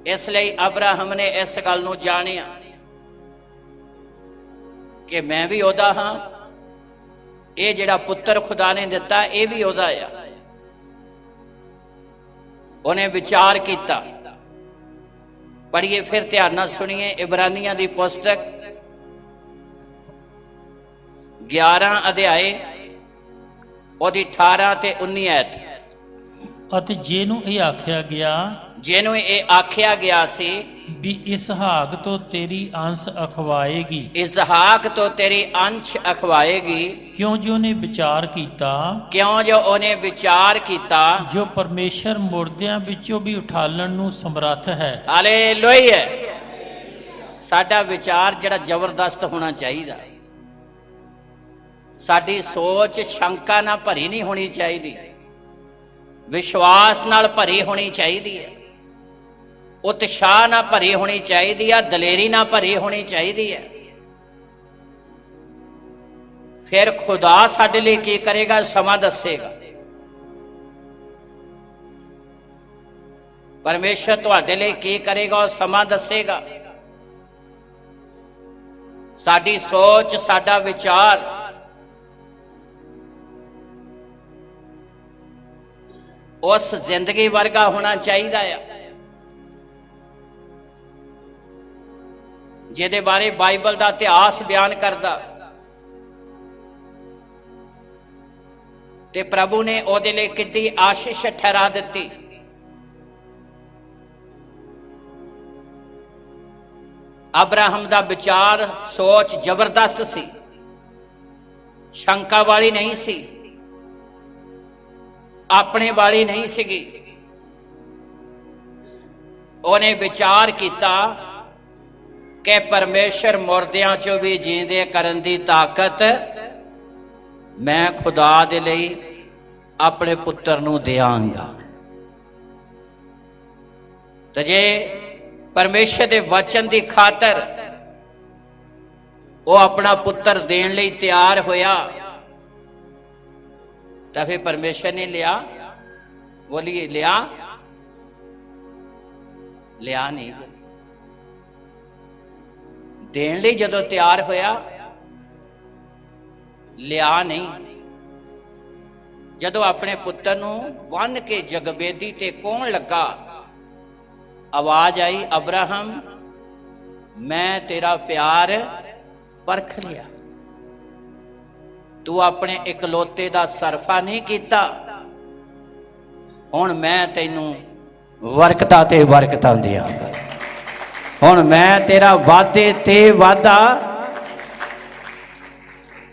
ਇਸ ਲਈ ਅਬਰਾਹਮ ਨੇ ਇਸ ਗੱਲ ਨੂੰ ਜਾਣਿਆ ਕਿ ਮੈਂ ਵੀ ਉਹਦਾ ਹਾਂ, ਇਹ ਜਿਹੜਾ ਪੁੱਤਰ ਖੁਦਾ ਨੇ ਦਿੱਤਾ ਇਹ ਵੀ ਉਹਦਾ ਆ। ਉਹਨੇ ਵਿਚਾਰ ਕੀਤਾ। ਪੜ੍ਹੀਏ ਫਿਰ, ਧਿਆਨ ਨਾਲ ਸੁਣੀਏ। ਇਬਰਾਨੀਆਂ ਦੀ ਪੁਸਤਕ 11 ਅਧਿਆਏ ਉਹਦੀ 18 ਤੇ 19 ਐਤ। ਅਤੇ ਜਿਹਨੂੰ ਇਹ ਆਖਿਆ ਗਿਆ, ਜਿਹਨੂੰ ਇਹ ਆਖਿਆ ਗਿਆ ਸੀ ਵੀ ਇਸਹਾਕ ਤੋਂ ਤੇਰੀ ਅੰਸ਼ ਅਖਵਾਏਗੀ, ਇਸਹਾਕ ਤੋਂ ਤੇਰੀ ਅੰਸ਼ ਅਖਵਾਏਗੀ, ਕਿਉਂ ਜੋ ਉਹਨੇ ਵਿਚਾਰ ਕੀਤਾ, ਕਿਉਂ ਜੋ ਉਹਨੇ ਵਿਚਾਰ ਕੀਤਾ, ਜੋ ਪਰਮੇਸ਼ਰ ਮੁਰਦਿਆਂ ਵਿੱਚੋਂ ਵੀ ਉਠਾਲਣ ਨੂੰ ਸਮਰੱਥ ਹੈ। ਹਾਲੇਲੂਇਆ। ਸਾਡਾ ਵਿਚਾਰ ਜਿਹੜਾ ਜ਼ਬਰਦਸਤ ਹੋਣਾ ਚਾਹੀਦਾ। ਸਾਡੀ ਸੋਚ ਸ਼ੰਕਾ ਨਾਲ ਭਰੀ ਨਹੀਂ ਹੋਣੀ ਚਾਹੀਦੀ, ਵਿਸ਼ਵਾਸ ਨਾਲ ਭਰੀ ਹੋਣੀ ਚਾਹੀਦੀ ਹੈ, ਉਤਸ਼ਾਹ ਨਾਲ ਭਰੀ ਹੋਣੀ ਚਾਹੀਦੀ ਹੈ, ਦਲੇਰੀ ਨਾਲ ਭਰੀ ਹੋਣੀ ਚਾਹੀਦੀ ਹੈ। ਫਿਰ ਖੁਦਾ ਸਾਡੇ ਲਈ ਕੀ ਕਰੇਗਾ ਸਮਾਂ ਦੱਸੇਗਾ। ਪਰਮੇਸ਼ਰ ਤੁਹਾਡੇ ਲਈ ਕੀ ਕਰੇਗਾ ਉਹ ਸਮਾਂ ਦੱਸੇਗਾ। ਸਾਡੀ ਸੋਚ, ਸਾਡਾ ਵਿਚਾਰ ਉਸ ਜ਼ਿੰਦਗੀ ਵਰਗਾ ਹੋਣਾ ਚਾਹੀਦਾ ਆ ਜਿਹਦੇ ਬਾਰੇ ਬਾਈਬਲ ਦਾ ਇਤਿਹਾਸ ਬਿਆਨ ਕਰਦਾ। ਤੇ ਪ੍ਰਭੂ ਨੇ ਉਹਦੇ ਲਈ ਕਿੱਡੀ ਆਸ਼ੀਸ਼ ਠਹਿਰਾ ਦਿੱਤੀ। ਅਬਰਾਹਮ ਦਾ ਵਿਚਾਰ, ਸੋਚ ਜ਼ਬਰਦਸਤ ਸੀ, ਸ਼ੰਕਾ ਵਾਲੀ ਨਹੀਂ ਸੀ, ਆਪਣੇ ਵਾਲੀ ਨਹੀਂ ਸੀਗੀ। ਉਹਨੇ ਵਿਚਾਰ ਕੀਤਾ ਕਿ ਪਰਮੇਸ਼ਰ ਮੁਰਦਿਆਂ ਚੋਂ ਵੀ ਜੀਂਦੇ ਕਰਨ ਦੀ ਤਾਕਤ ਮੈਂ ਖੁਦਾ ਦੇ ਲਈ ਆਪਣੇ ਪੁੱਤਰ ਨੂੰ ਦਿਆਂਗਾ। ਤੇ ਜੇ ਪਰਮੇਸ਼ਰ ਦੇ ਵਚਨ ਦੀ ਖਾਤਰ ਉਹ ਆਪਣਾ ਪੁੱਤਰ ਦੇਣ ਲਈ ਤਿਆਰ ਹੋਇਆ ਤਾਂ ਫਿਰ ਪਰਮੇਸ਼ਰ ਨੇ ਲਿਆ, ਬੋਲੀਏ ਲਿਆ, ਲਿਆ ਨਹੀਂ। ਦੇਣ ਲਈ ਜਦੋਂ ਤਿਆਰ ਹੋਇਆ, ਲਿਆ ਨਹੀਂ। ਜਦੋਂ ਆਪਣੇ ਪੁੱਤਰ ਨੂੰ ਬੰਨ ਕੇ ਜਗਬੇਦੀ ਤੇ ਕੌਣ ਲੱਗਾ, ਆਵਾਜ਼ ਆਈ, ਅਬਰਾਹਮ ਮੈਂ ਤੇਰਾ ਪਿਆਰ ਪਰਖ ਲਿਆ, ਤੂੰ ਆਪਣੇ ਇਕਲੌਤੇ ਦਾ ਸਰਫਾ ਨਹੀਂ ਕੀਤਾ, ਹੁਣ ਮੈਂ ਤੈਨੂੰ ਬਰਕਤਾਂ ਤੇ ਬਰਕਤਾਂ ਦਿਆਂਗਾ। ਹੁਣ ਮੈਂ ਤੇਰਾ ਵਾਅਦੇ ਤੇ ਵਾਅਦਾ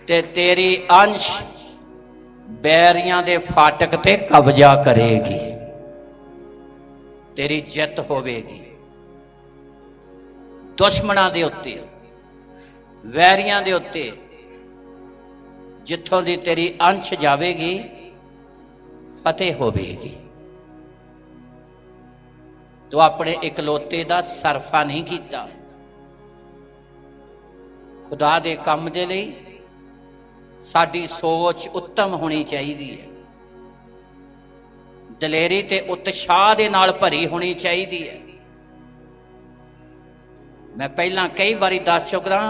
ਤੇ ਤੇਰੀ ਅੰਸ਼ ਬੈਰੀਆਂ ਦੇ ਫਾਟਕ ਤੇ ਕਬਜ਼ਾ ਕਰੇਗੀ, ਤੇਰੀ ਜਿੱਤ ਹੋਵੇਗੀ ਦੁਸ਼ਮਣਾਂ ਦੇ ਉੱਤੇ, ਵੈਰੀਆਂ ਦੇ ਉੱਤੇ। ਜਿੱਥੋਂ ਦੀ ਤੇਰੀ ਅੰਸ਼ ਜਾਵੇਗੀ ਫਤਿਹ ਹੋਵੇਗੀ। ਤੂੰ ਆਪਣੇ ਇਕਲੌਤੇ ਦਾ ਸਰਫਾ ਨਹੀਂ ਕੀਤਾ। ਖੁਦਾ ਦੇ ਕੰਮ ਦੇ ਲਈ ਸਾਡੀ ਸੋਚ ਉੱਤਮ ਹੋਣੀ ਚਾਹੀਦੀ ਹੈ, ਦਲੇਰੀ ਤੇ ਉਤਸ਼ਾਹ ਦੇ ਨਾਲ ਭਰੀ ਹੋਣੀ ਚਾਹੀਦੀ ਹੈ। ਮੈਂ ਪਹਿਲਾਂ ਕਈ ਵਾਰੀ ਦੱਸ ਚੁੱਕਾ,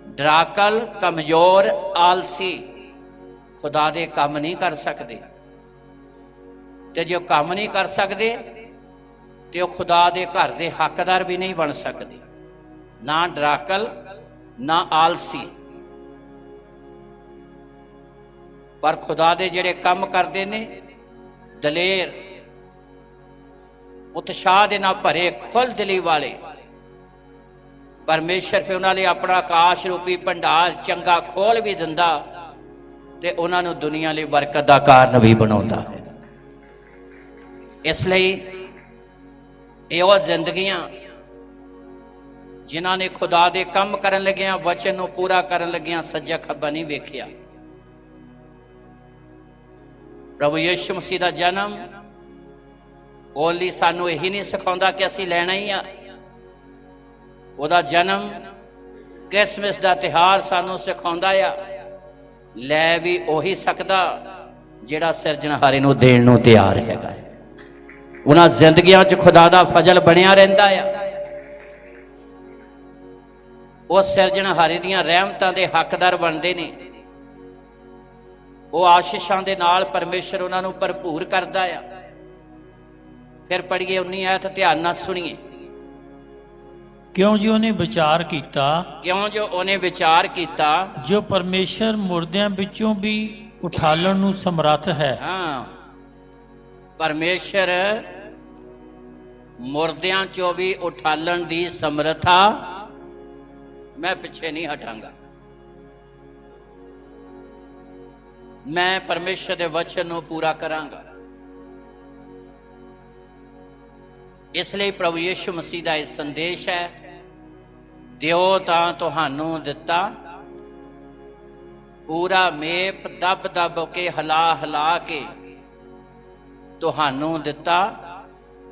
ਡਰਾਕਲ, ਕਮਜ਼ੋਰ, ਆਲਸੀ ਖੁਦਾ ਦੇ ਕੰਮ ਨਹੀਂ ਕਰ ਸਕਦੇ। ਤੇ ਜੇ ਉਹ ਕੰਮ ਨਹੀਂ ਕਰ ਸਕਦੇ ਤੇ ਉਹ ਖੁਦਾ ਦੇ ਘਰ ਦੇ ਹੱਕਦਾਰ ਵੀ ਨਹੀਂ ਬਣ ਸਕਦੇ। ਨਾ ਡਰਾਕਲ, ਨਾ ਆਲਸੀ, ਪਰ ਖੁਦਾ ਦੇ ਜਿਹੜੇ ਕੰਮ ਕਰਦੇ ਨੇ, ਦਲੇਰ, ਉਤਸ਼ਾਹ ਦੇ ਨਾਲ ਭਰੇ, ਖੁੱਲ ਦਿਲੀ ਵਾਲੇ, ਪਰਮੇਸ਼ਰ ਫਿਰ ਉਹਨਾਂ ਲਈ ਆਪਣਾ ਆਕਾਸ਼ ਰੂਪੀ ਭੰਡਾਰ ਚੰਗਾ ਖੋਲ ਵੀ ਦਿੰਦਾ ਤੇ ਉਹਨਾਂ ਨੂੰ ਦੁਨੀਆ ਲਈ ਬਰਕਤ ਦਾ ਕਾਰਨ ਵੀ ਬਣਾਉਂਦਾ ਹੈ। ਇਸ ਲਈ ਇਹ ਉਹ ਜ਼ਿੰਦਗੀਆਂ ਜਿਨ੍ਹਾਂ ਨੇ ਖੁਦਾ ਦੇ ਕੰਮ ਕਰਨ ਲੱਗਿਆਂ, ਵਚਨ ਨੂੰ ਪੂਰਾ ਕਰਨ ਲੱਗਿਆਂ ਸੱਜਾ ਖੱਬਾ ਨਹੀਂ ਵੇਖਿਆ। ਪ੍ਰਭੂ ਯਿਸੂ ਮਸੀਹ ਦਾ ਜਨਮ ਓਨਲੀ ਸਾਨੂੰ ਇਹੀ ਨਹੀਂ ਸਿਖਾਉਂਦਾ ਕਿ ਅਸੀਂ ਲੈਣਾ ਹੀ ਆ। ਉਹਦਾ ਜਨਮ, ਕ੍ਰਿਸਮਸ ਦਾ ਤਿਉਹਾਰ ਸਾਨੂੰ ਸਿਖਾਉਂਦਾ ਆ ਲੈ ਵੀ ਉਹੀ ਸਕਦਾ ਜਿਹੜਾ ਸਿਰਜਣਹਾਰੇ ਨੂੰ ਦੇਣ ਨੂੰ ਤਿਆਰ ਹੈਗਾ ਹੈ। ਉਹਨਾਂ ਜ਼ਿੰਦਗੀਆਂ 'ਚ ਖੁਦਾ ਦਾ ਫਜ਼ਲ ਬਣਿਆ ਰਹਿੰਦਾ ਆ। ਉਹ ਸਿਰਜਣਹਾਰੇ ਦੀਆਂ ਰਹਿਮਤਾਂ ਦੇ ਹੱਕਦਾਰ ਬਣਦੇ ਨੇ। ਉਹ ਆਸ਼ੀਸ਼ਾਂ ਦੇ ਨਾਲ ਪਰਮੇਸ਼ਰ ਉਹਨਾਂ ਨੂੰ ਭਰਪੂਰ ਕਰਦਾ ਆ। ਫਿਰ ਪੜ੍ਹੀਏ 19 ਆਇਤ, ਧਿਆਨ ਨਾਲ ਸੁਣੀਏ। ਕਿਉਂ ਜੀ ਉਹਨੇ ਵਿਚਾਰ ਕੀਤਾ, ਕਿਉਂ ਜੋ ਉਹਨੇ ਵਿਚਾਰ ਕੀਤਾ, ਜੋ ਪਰਮੇਸ਼ਰ ਮੁਰਦਿਆਂ ਵਿੱਚੋਂ ਵੀ ਉਠਾਲਣ ਨੂੰ ਸਮਰੱਥ ਹੈ। ਹਾਂ, ਪਰਮੇਸ਼ਰ ਮੁਰਦਿਆਂ ਚੋਂ ਵੀ ਉਠਾਲਣ ਦੀ ਸਮਰੱਥਾ। ਮੈਂ ਪਿੱਛੇ ਨਹੀਂ ਹਟਾਂਗਾ। ਮੈਂ ਪਰਮੇਸ਼ਰ ਦੇ ਵਚਨ ਨੂੰ ਪੂਰਾ ਕਰਾਂਗਾ। ਇਸ ਲਈ ਪ੍ਰਭੂ ਯਿਸੂ ਮਸੀਹ ਦਾ ਇਹ ਸੰਦੇਸ਼ ਹੈ, ਦਿਓ ਤਾਂ ਤੁਹਾਨੂੰ ਦਿੱਤਾ, ਪੂਰਾ ਮੇਪ ਦੱਬ ਦੱਬ ਕੇ, ਹਿਲਾ ਹਿਲਾ ਕੇ ਤੁਹਾਨੂੰ ਦਿੱਤਾ।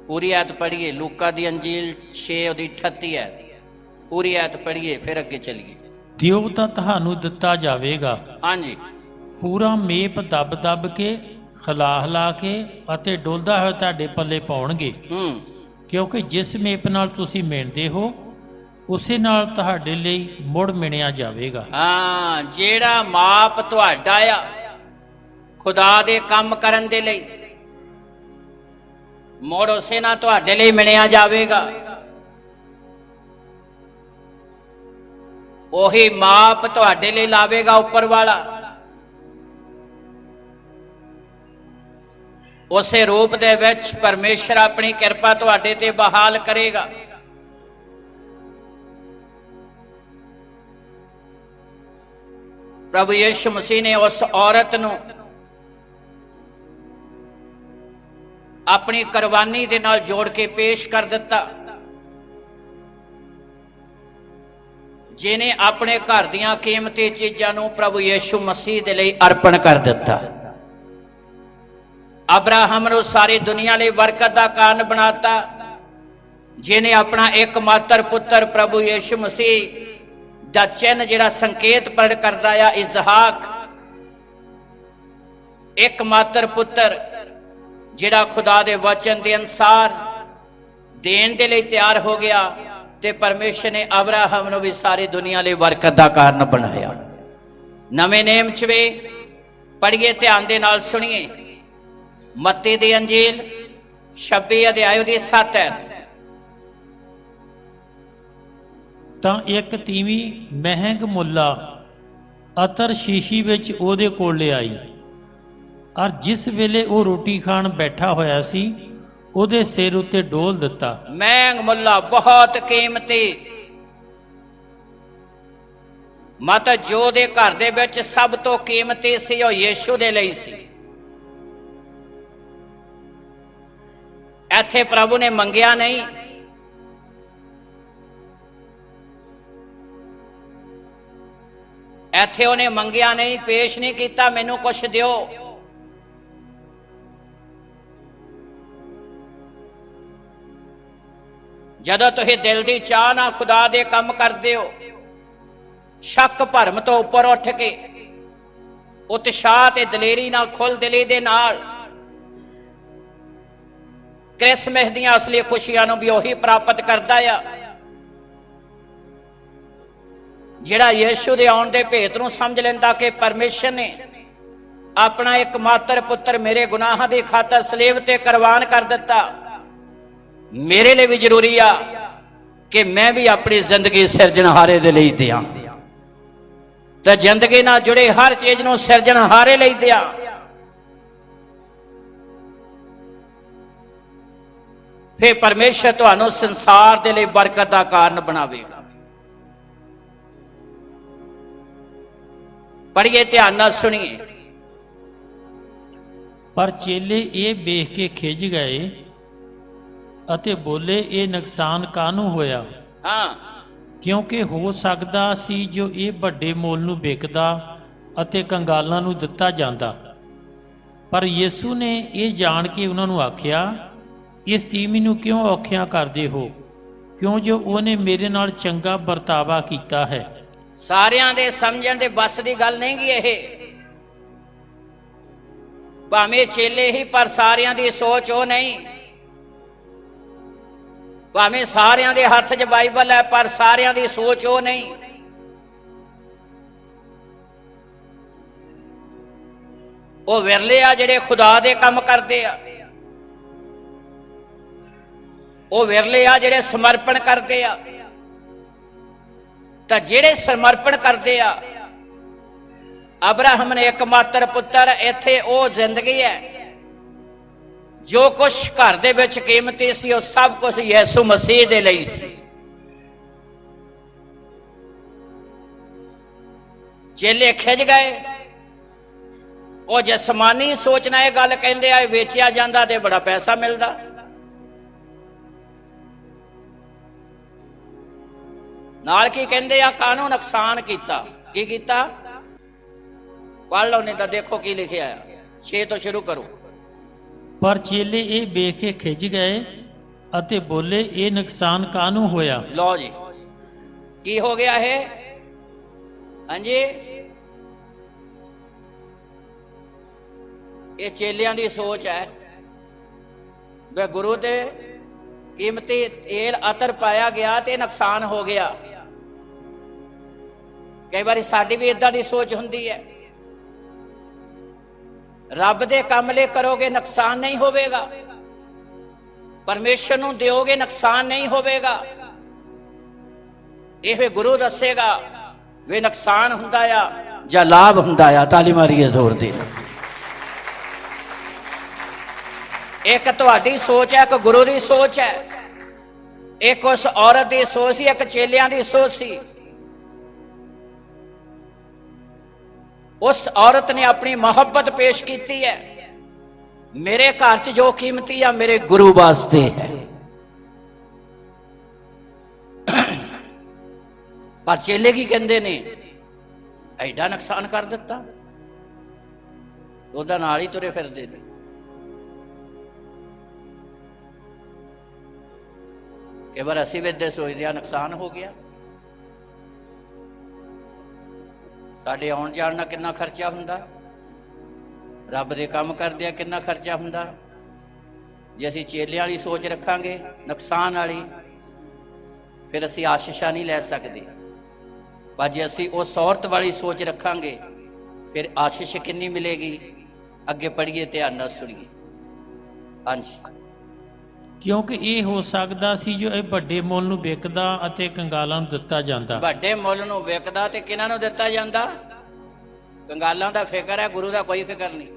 ਪੂਰੀ ਆਇਤ ਪੜ੍ਹੀਏ, ਲੂਕਾ ਦੀ ਅੰਜੀਲ 6 ਉਹਦੀ 38 ਹੈ। ਪੂਰੀ ਆਇਤ ਪੜ੍ਹੀਏ, ਫਿਰ ਅੱਗੇ ਚਲੀਏ। ਦਿਓ ਤਾਂ ਤੁਹਾਨੂੰ ਦਿੱਤਾ ਜਾਵੇਗਾ, ਹਾਂਜੀ, ਪੂਰਾ ਮੇਪ ਦੱਬ ਦੱਬ ਕੇ, ਹਿਲਾ ਹਿਲਾ ਕੇ ਅਤੇ ਡੋਲਦਾ ਹੋਇਆ ਤੁਹਾਡੇ ਪੱਲੇ ਪਾਉਣਗੇ। ਕਿਉਂਕਿ ਜਿਸ ਮੇਪ ਨਾਲ ਤੁਸੀਂ ਮਿਣਦੇ ਹੋ, ਉਸੇ ਨਾਲ ਤੁਹਾਡੇ ਲਈ ਮੁੜ ਮਿਣਿਆ ਜਾਵੇਗਾ। ਹਾਂ, ਜਿਹੜਾ ਮਾਪ ਤੁਹਾਡਾ ਆ ਖੁਦਾ ਦੇ ਕੰਮ ਕਰਨ ਦੇ ਲਈ, ਮੁੜ ਉਸੇ ਨਾਲ ਤੁਹਾਡੇ ਲਈ ਮਿਣਿਆ ਜਾਵੇਗਾ। ਉਹੀ ਮਾਪ ਤੁਹਾਡੇ ਲਈ ਲਾਵੇਗਾ ਉੱਪਰ ਵਾਲਾ। ਉਸੇ ਰੂਪ ਦੇ ਵਿੱਚ ਪਰਮੇਸ਼ਰ ਆਪਣੀ ਕਿਰਪਾ ਤੁਹਾਡੇ ਤੇ ਬਹਾਲ ਕਰੇਗਾ। ਪ੍ਰਭੂ ਯਿਸੂ ਮਸੀਹ ਨੇ ਉਸ ਔਰਤ ਨੂੰ ਆਪਣੀ ਕੁਰਬਾਨੀ ਦੇ ਨਾਲ ਜੋੜ ਕੇ ਪੇਸ਼ ਕਰ ਦਿੱਤਾ, ਜਿਨੇ ਆਪਣੇ ਘਰ ਦੀਆਂ ਕੀਮਤੀ ਚੀਜ਼ਾਂ ਨੂੰ ਪ੍ਰਭੂ ਯਿਸੂ ਮਸੀਹ ਦੇ ਲਈ ਅਰਪਣ ਕਰ ਦਿੱਤਾ। ਅਬਰਾਹਮ ਨੂੰ ਸਾਰੀ ਦੁਨੀਆ ਲਈ ਬਰਕਤ ਦਾ ਕਾਰਨ ਬਣਾਤਾ, ਜਿਹਨੇ ਆਪਣਾ ਇੱਕਮਾਤਰ ਪੁੱਤਰ ਪ੍ਰਭੂ ਯਿਸੂ ਮਸੀਹ ਦਾ ਚਿੰਨ੍ਹ ਜਿਹੜਾ ਸੰਕੇਤ ਪ੍ਰਗਟ ਕਰਦਾ ਆ ਇਸਹਾਕ, ਇੱਕਮਾਤਰ ਪੁੱਤਰ ਜਿਹੜਾ ਖੁਦਾ ਦੇ ਵਚਨ ਦੇ ਅਨੁਸਾਰ ਦੇਣ ਦੇ ਲਈ ਤਿਆਰ ਹੋ ਗਿਆ, ਤੇ ਪਰਮੇਸ਼ਰ ਨੇ ਅਬਰਾਹਮ ਨੂੰ ਵੀ ਸਾਰੀ ਦੁਨੀਆ ਲਈ ਬਰਕਤ ਦਾ ਕਾਰਨ ਬਣਾਇਆ। ਨਵੇਂ ਨੇਮ ਚ ਵੀ ਪੜ੍ਹੀਏ, ਧਿਆਨ ਦੇ ਨਾਲ ਸੁਣੀਏ। ਮੱਤੀ ਦੀ ਅੰਜੀਲ 26 ਅਧਿਆਇ ਦੀ 7 ਐਤ। ਤਾਂ ਇੱਕ ਤੀਵੀਂ ਮਹਿੰਗ ਮੁੱਲਾ ਅਤਰ ਸ਼ੀਸ਼ੀ ਵਿੱਚ ਉਹਦੇ ਕੋਲ ਲਿਆਈ, ਔਰ ਜਿਸ ਵੇਲੇ ਉਹ ਰੋਟੀ ਖਾਣ ਬੈਠਾ ਹੋਇਆ ਸੀ ਉਹਦੇ ਸਿਰ ਉੱਤੇ ਡੋਲ ਦਿੱਤਾ। ਮਹਿੰਗ ਮੁੱਲਾ ਬਹੁਤ ਕੀਮਤੀ, ਮਾਤਾ ਜੋ ਦੇ ਘਰ ਦੇ ਵਿੱਚ ਸਭ ਤੋਂ ਕੀਮਤੀ ਸੀ ਉਹ ਯੀਸ਼ੂ ਦੇ ਲਈ ਸੀ। ਇੱਥੇ ਪ੍ਰਭੂ ਨੇ ਮੰਗਿਆ ਨਹੀਂ, ਇੱਥੇ ਉਹਨੇ ਮੰਗਿਆ ਨਹੀਂ, ਪੇਸ਼ ਨਹੀਂ ਕੀਤਾ ਮੈਨੂੰ ਕੁਛ ਦਿਓ। ਜਦੋਂ ਤੁਸੀਂ ਦਿਲ ਦੀ ਚਾਹ ਨਾਲ ਖੁਦਾ ਦੇ ਕੰਮ ਕਰਦੇ ਹੋ, ਸ਼ੱਕ ਭਰਮ ਤੋਂ ਉੱਪਰ ਉੱਠ ਕੇ ਉਤਸ਼ਾਹ ਤੇ ਦਲੇਰੀ ਨਾਲ, ਖੁੱਲ ਦਿਲੀ ਦੇ ਨਾਲ, ਕ੍ਰਿਸਮਸ ਦੀਆਂ ਅਸਲੀ ਖੁਸ਼ੀਆਂ ਨੂੰ ਵੀ ਉਹੀ ਪ੍ਰਾਪਤ ਕਰਦਾ ਆ ਜਿਹੜਾ ਯੀਸ਼ੂ ਦੇ ਆਉਣ ਦੇ ਭੇਤ ਨੂੰ ਸਮਝ ਲੈਂਦਾ ਕਿ ਪਰਮੇਸ਼ਰ ਨੇ ਆਪਣਾ ਇੱਕਮਾਤਰ ਪੁੱਤਰ ਮੇਰੇ ਗੁਨਾਹਾਂ ਦੀ ਖਾਤਰ ਸਲੀਬ ਤੇ ਕੁਰਬਾਨ ਕਰ ਦਿੱਤਾ। ਮੇਰੇ ਲਈ ਵੀ ਜ਼ਰੂਰੀ ਆ ਕਿ ਮੈਂ ਵੀ ਆਪਣੀ ਜ਼ਿੰਦਗੀ ਸਿਰਜਣਹਾਰੇ ਦੇ ਲਈ ਦਿਆਂ, ਤੇ ਜ਼ਿੰਦਗੀ ਨਾਲ ਜੁੜੇ ਹਰ ਚੀਜ਼ ਨੂੰ ਸਿਰਜਣਹਾਰੇ ਲਈ ਦਿਆਂ। ਫਿਰ ਪਰਮੇਸ਼ਰ ਤੁਹਾਨੂੰ ਸੰਸਾਰ ਦੇ ਲਈ ਬਰਕਤ ਦਾ ਕਾਰਨ ਬਣਾਵੇਗਾ। ਪੜ੍ਹੀਏ, ਧਿਆਨ ਨਾਲ ਸੁਣੀਏ। ਪਰ ਚੇਲੇ ਇਹ ਵੇਖ ਕੇ ਖਿਝ ਗਏ ਅਤੇ ਬੋਲੇ, ਇਹ ਨੁਕਸਾਨ ਕਾਹਨੂੰ ਹੋਇਆ? ਹਾਂ, ਕਿਉਂਕਿ ਹੋ ਸਕਦਾ ਸੀ ਜੋ ਇਹ ਵੱਡੇ ਮੁੱਲ ਨੂੰ ਵਿਕਦਾ ਅਤੇ ਕੰਗਾਲਾਂ ਨੂੰ ਦਿੱਤਾ ਜਾਂਦਾ। ਪਰ ਯਿਸੂ ਨੇ ਇਹ ਜਾਣ ਕੇ ਉਹਨਾਂ ਨੂੰ ਆਖਿਆ, ਇਸ ਤੀਵੀਂ ਨੂੰ ਕਿਉਂ ਔਖਿਆਂ ਕਰਦੇ ਹੋ? ਕਿਉਂ ਜੋ ਉਹਨੇ ਮੇਰੇ ਨਾਲ ਚੰਗਾ ਵਰਤਾਵਾ ਕੀਤਾ ਹੈ। ਸਾਰਿਆਂ ਦੇ ਸਮਝਣ ਦੇ ਬਸ ਦੀ ਗੱਲ ਨਹੀਂ ਗੀ ਇਹ, ਭਾਵੇਂ ਚੇਲੇ ਹੀ, ਪਰ ਸਾਰਿਆਂ ਦੀ ਸੋਚ ਉਹ ਨਹੀਂ। ਭਾਵੇਂ ਸਾਰਿਆਂ ਦੇ ਹੱਥ 'ਚ ਬਾਈਬਲ ਹੈ, ਪਰ ਸਾਰਿਆਂ ਦੀ ਸੋਚ ਉਹ ਨਹੀਂ। ਉਹ ਵਿਰਲੇ ਆ ਜਿਹੜੇ ਖੁਦਾ ਦੇ ਕੰਮ ਕਰਦੇ ਆ, ਉਹ ਵਿਰਲੇ ਆ ਜਿਹੜੇ ਸਮਰਪਣ ਕਰਦੇ ਆ। ਤਾਂ ਜਿਹੜੇ ਸਮਰਪਣ ਕਰਦੇ ਆ, ਅਬਰਾਹਮ ਨੇ ਇੱਕਮਾਤਰ ਪੁੱਤਰ, ਇੱਥੇ ਉਹ ਜ਼ਿੰਦਗੀ ਹੈ। ਜੋ ਕੁਛ ਘਰ ਦੇ ਵਿੱਚ ਕੀਮਤੀ ਸੀ ਉਹ ਸਭ ਕੁਝ ਯਿਸੂ ਮਸੀਹ ਦੇ ਲਈ ਸੀ। ਚੇਲੇ ਖਿਝ ਗਏ। ਉਹ ਜਸਮਾਨੀ ਸੋਚ ਨਾਲ ਇਹ ਗੱਲ ਕਹਿੰਦੇ ਆ, ਵੇਚਿਆ ਜਾਂਦਾ ਤੇ ਬੜਾ ਪੈਸਾ ਮਿਲਦਾ। ਨਾਲ ਕੀ ਕਹਿੰਦੇ ਆ, ਕਾਹਨੂੰ ਨੁਕਸਾਨ ਕੀਤਾ। ਕੀ ਕੀਤਾ? ਪੜ੍ਹ ਲਓ, ਨਹੀਂ ਤਾਂ ਦੇਖੋ ਕੀ ਲਿਖਿਆ ਆ। 6 ਤੋਂ ਸ਼ੁਰੂ ਕਰੋ। ਪਰ ਚੇਲੇ ਇਹ ਵੇਖ ਕੇ ਖਿਝ ਗਏ ਅਤੇ ਬੋਲੇ, ਇਹ ਨੁਕਸਾਨ ਕਾਹਨੂੰ ਹੋਇਆ? ਲਓ ਜੀ, ਕੀ ਹੋ ਗਿਆ ਇਹ? ਹਾਂਜੀ, ਇਹ ਚੇਲਿਆਂ ਦੀ ਸੋਚ ਹੈ ਵੇ ਗੁਰੂ ਤੇ ਕੀਮਤੀ ਤੇਲ ਅਤਰ ਪਾਇਆ ਗਿਆ ਤੇ ਨੁਕਸਾਨ ਹੋ ਗਿਆ। ਕਈ ਵਾਰੀ ਸਾਡੀ ਵੀ ਇਦਾਂ ਦੀ ਸੋਚ ਹੁੰਦੀ ਹੈ, ਰੱਬ ਦੇ ਕੰਮ ਲਈ ਕਰੋਗੇ ਨੁਕਸਾਨ ਨਹੀਂ ਹੋਵੇਗਾ, ਪਰਮੇਸ਼ਰ ਨੂੰ ਦਿਓਗੇ ਨੁਕਸਾਨ ਨਹੀਂ ਹੋਵੇਗਾ। ਇਹ ਗੁਰੂ ਦੱਸੇਗਾ ਵੇ ਨੁਕਸਾਨ ਹੁੰਦਾ ਆ ਜਾਂ ਲਾਭ ਹੁੰਦਾ ਆ। ਤਾਲੀ ਮਾਰੀਏ ਜ਼ੋਰ ਦੀ। ਇੱਕ ਤੁਹਾਡੀ ਸੋਚ ਹੈ, ਇੱਕ ਗੁਰੂ ਦੀ ਸੋਚ ਹੈ, ਇੱਕ ਉਸ ਔਰਤ ਦੀ ਸੋਚ ਸੀ, ਇੱਕ ਚੇਲਿਆਂ ਦੀ ਸੋਚ ਸੀ। ਉਸ ਔਰਤ ਨੇ ਆਪਣੀ ਮੁਹੱਬਤ ਪੇਸ਼ ਕੀਤੀ ਹੈ, ਮੇਰੇ ਘਰ 'ਚ ਜੋ ਕੀਮਤੀ ਆ ਮੇਰੇ ਗੁਰੂ ਵਾਸਤੇ ਹੈ। ਪਰ ਚੇਲੇ ਕੀ ਕਹਿੰਦੇ ਨੇ? ਐਡਾ ਨੁਕਸਾਨ ਕਰ ਦਿੱਤਾ, ਉਹਦਾ ਨਾਲ ਹੀ ਤੁਰੇ ਫਿਰਦੇ ਨੇ। ਕਈ ਵਾਰ ਅਸੀਂ ਵੀ ਇੱਦਾਂ ਸੋਚਦੇ ਹਾਂ ਨੁਕਸਾਨ ਹੋ ਗਿਆ, ਸਾਡੇ ਆਉਣ ਜਾਣ ਨਾਲ ਕਿੰਨਾ ਖਰਚਾ ਹੁੰਦਾ, ਰੱਬ ਦੇ ਕੰਮ ਕਰਦਿਆਂ ਕਿੰਨਾ ਖਰਚਾ ਹੁੰਦਾ। ਜੇ ਅਸੀਂ ਚੇਲਿਆਂ ਵਾਲੀ ਸੋਚ ਰੱਖਾਂਗੇ, ਨੁਕਸਾਨ ਵਾਲੀ, ਫਿਰ ਅਸੀਂ ਆਸ਼ੀਸ਼ਾਂ ਨਹੀਂ ਲੈ ਸਕਦੇ। ਪਰ ਜੇ ਅਸੀਂ ਉਸ ਔਰਤ ਵਾਲੀ ਸੋਚ ਰੱਖਾਂਗੇ, ਫਿਰ ਆਸ਼ੀਸ਼ ਕਿੰਨੀ ਮਿਲੇਗੀ। ਅੱਗੇ ਪੜ੍ਹੀਏ, ਧਿਆਨ ਨਾਲ ਸੁਣੀਏ। ਹਾਂਜੀ, ਕਿਉਂਕਿ ਇਹ ਹੋ ਸਕਦਾ ਸੀ ਜੋ ਇਹ ਵੱਡੇ ਮੁੱਲ ਨੂੰ ਵਿਕਦਾ ਅਤੇ ਕੰਗਾਲਾਂ ਨੂੰ ਦਿੱਤਾ ਜਾਂਦਾ। ਵੱਡੇ ਮੁੱਲ ਨੂੰ ਵਿਕਦਾ ਤੇ ਕਿਹਨਾਂ ਨੂੰ ਦਿੱਤਾ ਜਾਂਦਾ? ਕੰਗਾਲਾਂ ਦਾ ਫਿਕਰ ਹੈ, ਗੁਰੂ ਦਾ ਕੋਈ ਫਿਕਰ ਨਹੀਂ।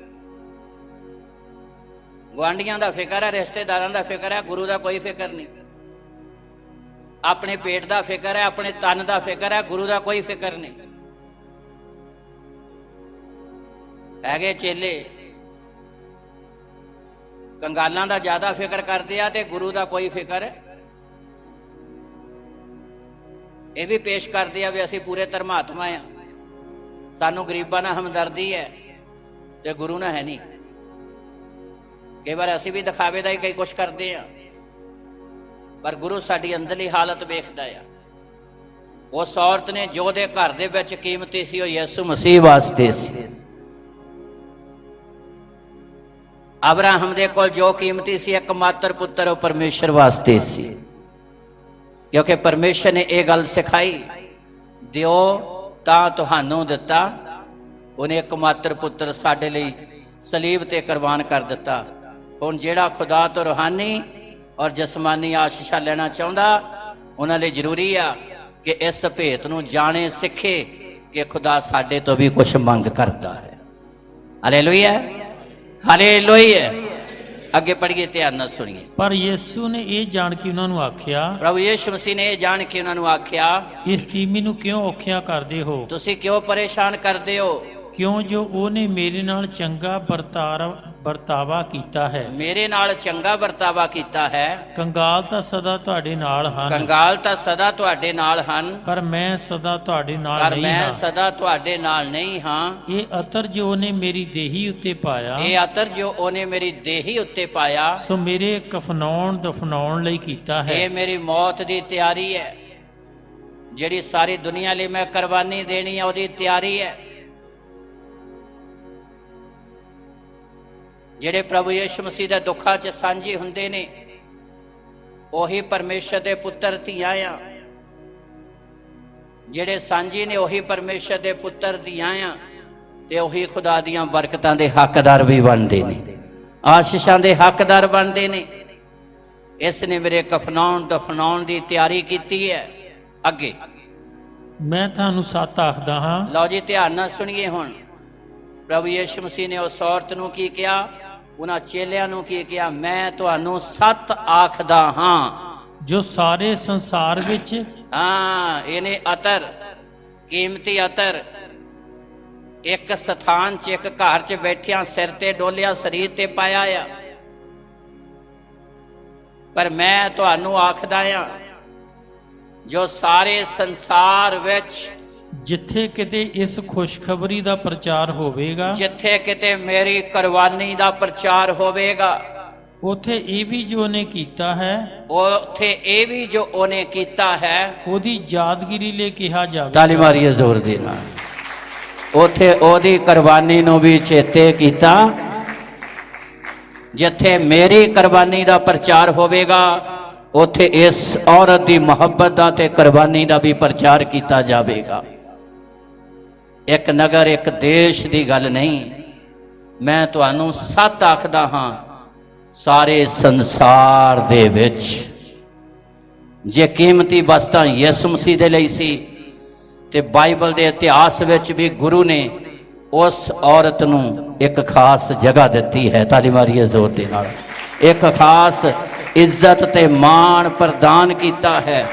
ਗੁਆਂਢੀਆਂ ਦਾ ਫਿਕਰ ਹੈ, ਰਿਸ਼ਤੇਦਾਰਾਂ ਦਾ ਫਿਕਰ ਹੈ, ਗੁਰੂ ਦਾ ਕੋਈ ਫਿਕਰ ਨਹੀਂ। ਆਪਣੇ ਪੇਟ ਦਾ ਫਿਕਰ ਹੈ, ਆਪਣੇ ਤਨ ਦਾ ਫਿਕਰ ਹੈ, ਗੁਰੂ ਦਾ ਕੋਈ ਫਿਕਰ ਨਹੀਂ। ਹੈਗੇ ਚੇਲੇ ਕੰਗਾਲਾਂ ਦਾ ਜ਼ਿਆਦਾ ਫਿਕਰ ਕਰਦੇ ਆ ਤੇ ਗੁਰੂ ਦਾ ਕੋਈ ਫਿਕਰ। ਇਹ ਵੀ ਪੇਸ਼ ਕਰਦੇ ਆ ਵੀ ਅਸੀਂ ਪੂਰੇ ਧਰਮਾਤਮਾ ਆ, ਸਾਨੂੰ ਗਰੀਬਾਂ ਨਾਲ ਹਮਦਰਦੀ ਹੈ ਤੇ ਗੁਰੂ ਨਾਲ ਹੈ ਨਹੀਂ। ਕਈ ਵਾਰ ਅਸੀਂ ਵੀ ਦਿਖਾਵੇ ਦਾ ਹੀ ਕਈ ਕੁਛ ਕਰਦੇ ਆ, ਪਰ ਗੁਰੂ ਸਾਡੀ ਅੰਦਰਲੀ ਹਾਲਤ ਵੇਖਦਾ ਆ। ਉਸ ਔਰਤ ਨੇ ਜੋ ਦੇ ਘਰ ਦੇ ਵਿੱਚ ਕੀਮਤੀ ਸੀ, ਉਹ ਯਿਸੂ ਮਸੀਹ ਵਾਸਤੇ ਸੀ। ਅਬਰਾਹਮ ਦੇ ਕੋਲ ਜੋ ਕੀਮਤੀ ਸੀ, ਇੱਕਮਾਤਰ ਪੁੱਤਰ, ਉਹ ਪਰਮੇਸ਼ਰ ਵਾਸਤੇ ਸੀ। ਕਿਉਂਕਿ ਪਰਮੇਸ਼ਰ ਨੇ ਇਹ ਗੱਲ ਸਿਖਾਈ, ਦਿਓ ਤਾਂ ਤੁਹਾਨੂੰ ਦਿੱਤਾ। ਉਹਨੇ ਇੱਕਮਾਤਰ ਪੁੱਤਰ ਸਾਡੇ ਲਈ ਸਲੀਬ ਤੇ ਕੁਰਬਾਨ ਕਰ ਦਿੱਤਾ। ਹੁਣ ਜਿਹੜਾ ਖੁਦਾ ਤੋਂ ਰੂਹਾਨੀ ਔਰ ਜਸਮਾਨੀ ਆਸ਼ੀਸ਼ਾਂ ਲੈਣਾ ਚਾਹੁੰਦਾ, ਉਹਨਾਂ ਲਈ ਜ਼ਰੂਰੀ ਆ ਕਿ ਇਸ ਭੇਤ ਨੂੰ ਜਾਣੇ, ਸਿੱਖੇ ਕਿ ਖੁਦਾ ਸਾਡੇ ਤੋਂ ਵੀ ਕੁਝ ਮੰਗ ਕਰਦਾ ਹੈ। Hallelujah, hallelujah. ਅੱਗੇ ਪੜ੍ਹੀਏ, ਧਿਆਨ ਨਾਲ ਸੁਣੀਏ। ਪਰ ਯਿਸੂ ਨੇ ਇਹ ਜਾਣ ਕੇ ਉਹਨਾਂ ਨੂੰ ਆਖਿਆ, ਪ੍ਰਭੂ ਯਿਸੂ ਮਸੀਹ ਨੇ ਇਹ ਜਾਣ ਕੇ ਉਹਨਾਂ ਨੂੰ ਆਖਿਆ, ਇਸ ਤੀਮੀ ਨੂੰ ਕਿਉਂ ਔਖਿਆ ਕਰਦੇ ਹੋ? ਤੁਸੀਂ ਕਿਉਂ ਪਰੇਸ਼ਾਨ ਕਰਦੇ ਹੋ? ਕਿਉਂ ਜੋ ਉਹਨੇ ਮੇਰੇ ਨਾਲ ਚੰਗਾ ਵਰਤਾਵਾ ਕੀਤਾ ਹੈ। ਮੇਰੇ ਨਾਲ ਚੰਗਾ ਵਰਤਾਵਾ ਕੀਤਾ ਹੈ। ਕੰਗਾਲ ਤਾਂ ਸਦਾ ਤੁਹਾਡੇ ਨਾਲ ਹਨ, ਕੰਗਾਲ ਤਾਂ ਸਦਾ ਤੁਹਾਡੇ ਨਾਲ ਹਨ, ਪਰ ਮੈਂ ਸਦਾ ਤੁਹਾਡੇ ਨਾਲ ਪਰ ਨਹੀਂ ਮੈਂ ਹਾਂ। ਸਦਾ ਤੁਹਾਡੇ ਨਾਲ ਨਹੀਂ ਹਾਂ। ਇਹ ਅਤਰ ਜੋ ਉਹਨੇ ਮੇਰੀ ਦੇਹੀ ਉੱਤੇ ਪਾਇਆ, ਇਹ ਅਤਰ ਜੋ ਉਹਨੇ ਮੇਰੀ ਦੇਹੀ ਉੱਤੇ ਪਾਇਆ, ਸੋ ਮੇਰੇ ਕਫਨਾਉਣ ਦਫਨਾਉਣ ਲਈ ਕੀਤਾ ਹੈ। ਇਹ ਮੇਰੀ ਮੌਤ ਦੀ ਤਿਆਰੀ ਹੈ। ਜਿਹੜੀ ਸਾਰੀ ਦੁਨੀਆ ਲਈ ਮੈਂ ਕੁਰਬਾਨੀ ਦੇਣੀ ਹੈ, ਉਹਦੀ ਤਿਆਰੀ ਹੈ। ਜਿਹੜੇ ਪ੍ਰਭੂ ਯਿਸੂ ਮਸੀਹ ਦੇ ਦੁੱਖਾਂ 'ਚ ਸਾਂਝੀ ਹੁੰਦੇ ਨੇ, ਉਹੀ ਪਰਮੇਸ਼ਰ ਦੇ ਪੁੱਤਰ ਧੀਆਂ ਆ। ਜਿਹੜੇ ਸਾਂਝੀ ਨੇ, ਉਹੀ ਪਰਮੇਸ਼ਰ ਦੇ ਪੁੱਤਰ ਧੀਆਂ ਆ, ਤੇ ਉਹੀ ਖੁਦਾ ਦੀਆਂ ਬਰਕਤਾਂ ਦੇ ਹੱਕਦਾਰ ਵੀ ਬਣਦੇ ਨੇ, ਆਸ਼ੀਸ਼ਾਂ ਦੇ ਹੱਕਦਾਰ ਬਣਦੇ ਨੇ। ਇਸ ਨੇ ਮੇਰੇ ਕਫਨਾਉਣ ਦਫਨਾਉਣ ਦੀ ਤਿਆਰੀ ਕੀਤੀ ਹੈ। ਅੱਗੇ ਮੈਂ ਤੁਹਾਨੂੰ ਸੱਚ ਆਖਦਾ ਹਾਂ। ਲਓ ਜੀ, ਧਿਆਨ ਨਾਲ ਸੁਣੀਏ। ਹੁਣ ਪ੍ਰਭੂ ਯਿਸੂ ਮਸੀਹ ਨੇ ਉਸ ਔਰਤ ਨੂੰ ਕੀ ਕਿਹਾ, ਉਹਨਾਂ ਚੇਲਿਆਂ ਨੂੰ ਕੀ ਕਿਹਾ? ਮੈਂ ਤੁਹਾਨੂੰ ਸੱਚ ਆਖਦਾ ਹਾਂ। ਜੋ ਸਾਰੇ ਸੰਸਾਰ ਵਿੱਚ, ਇਹਨੇ ਅਤਰ, ਕੀਮਤੀ ਅਤਰ, ਇੱਕ ਸਥਾਨ 'ਚ, ਇੱਕ ਘਰ 'ਚ ਬੈਠਿਆਂ ਸਿਰ ਤੇ ਡੋਲਿਆ, ਸਰੀਰ ਤੇ ਪਾਇਆ ਆ। ਪਰ ਮੈਂ ਤੁਹਾਨੂੰ ਆਖਦਾ ਆ, ਜੋ ਸਾਰੇ ਸੰਸਾਰ ਵਿੱਚ, ਜਿੱਥੇ ਕਿਤੇ ਇਸ ਖੁਸ਼ਖਬਰੀ ਦਾ ਪ੍ਰਚਾਰ ਹੋਵੇਗਾ, ਜਿੱਥੇ ਕਿਤੇ ਮੇਰੀ ਕੁਰਬਾਨੀ ਦਾ ਪ੍ਰਚਾਰ ਹੋਵੇਗਾ, ਉਥੇ ਇਹ ਵੀ ਜੋ ਉਹਨੇ ਕੀਤਾ ਹੈ, ਉੱਥੇ ਇਹ ਵੀ ਜੋ ਉਹਨੇ ਕੀਤਾ ਹੈ, ਉਹਦੀ ਯਾਦਗਿਰੀ ਲਈ ਕਿਹਾ ਜਾਵੇ। ਤਾਲੀ ਮਾਰੀਏ ਜ਼ੋਰ ਦੇ ਨਾਲ। ਉੱਥੇ ਉਹਦੀ ਕੁਰਬਾਨੀ ਨੂੰ ਵੀ ਚੇਤੇ ਕੀਤਾ। ਜਿੱਥੇ ਮੇਰੀ ਕੁਰਬਾਨੀ ਦਾ ਪ੍ਰਚਾਰ ਹੋਵੇਗਾ, ਉੱਥੇ ਇਸ ਔਰਤ ਦੀ ਮੁਹੱਬਤ ਦਾ ਤੇ ਕੁਰਬਾਨੀ ਦਾ ਵੀ ਪ੍ਰਚਾਰ ਕੀਤਾ ਜਾਵੇਗਾ। ਇੱਕ ਨਗਰ, ਇੱਕ ਦੇਸ਼ ਦੀ ਗੱਲ ਨਹੀਂ। ਮੈਂ ਤੁਹਾਨੂੰ ਸੱਚ ਆਖਦਾ ਹਾਂ, ਸਾਰੇ ਸੰਸਾਰ ਦੇ ਵਿੱਚ ਜੇ ਕੀਮਤੀ ਵਸਤਾਂ ਯਿਸੂ ਮਸੀਹ ਦੇ ਲਈ ਸੀ, ਤੇ ਬਾਈਬਲ ਦੇ ਇਤਿਹਾਸ ਵਿੱਚ ਵੀ ਗੁਰੂ ਨੇ ਉਸ ਔਰਤ ਨੂੰ ਇੱਕ ਖਾਸ ਜਗ੍ਹਾ ਦਿੱਤੀ ਹੈ। ਤਾਲੀ ਮਾਰੀਏ ਜ਼ੋਰ ਦੇ ਨਾਲ। ਇੱਕ ਖਾਸ ਇੱਜ਼ਤ ਤੇ ਮਾਣ ਪ੍ਰਦਾਨ ਕੀਤਾ ਹੈ।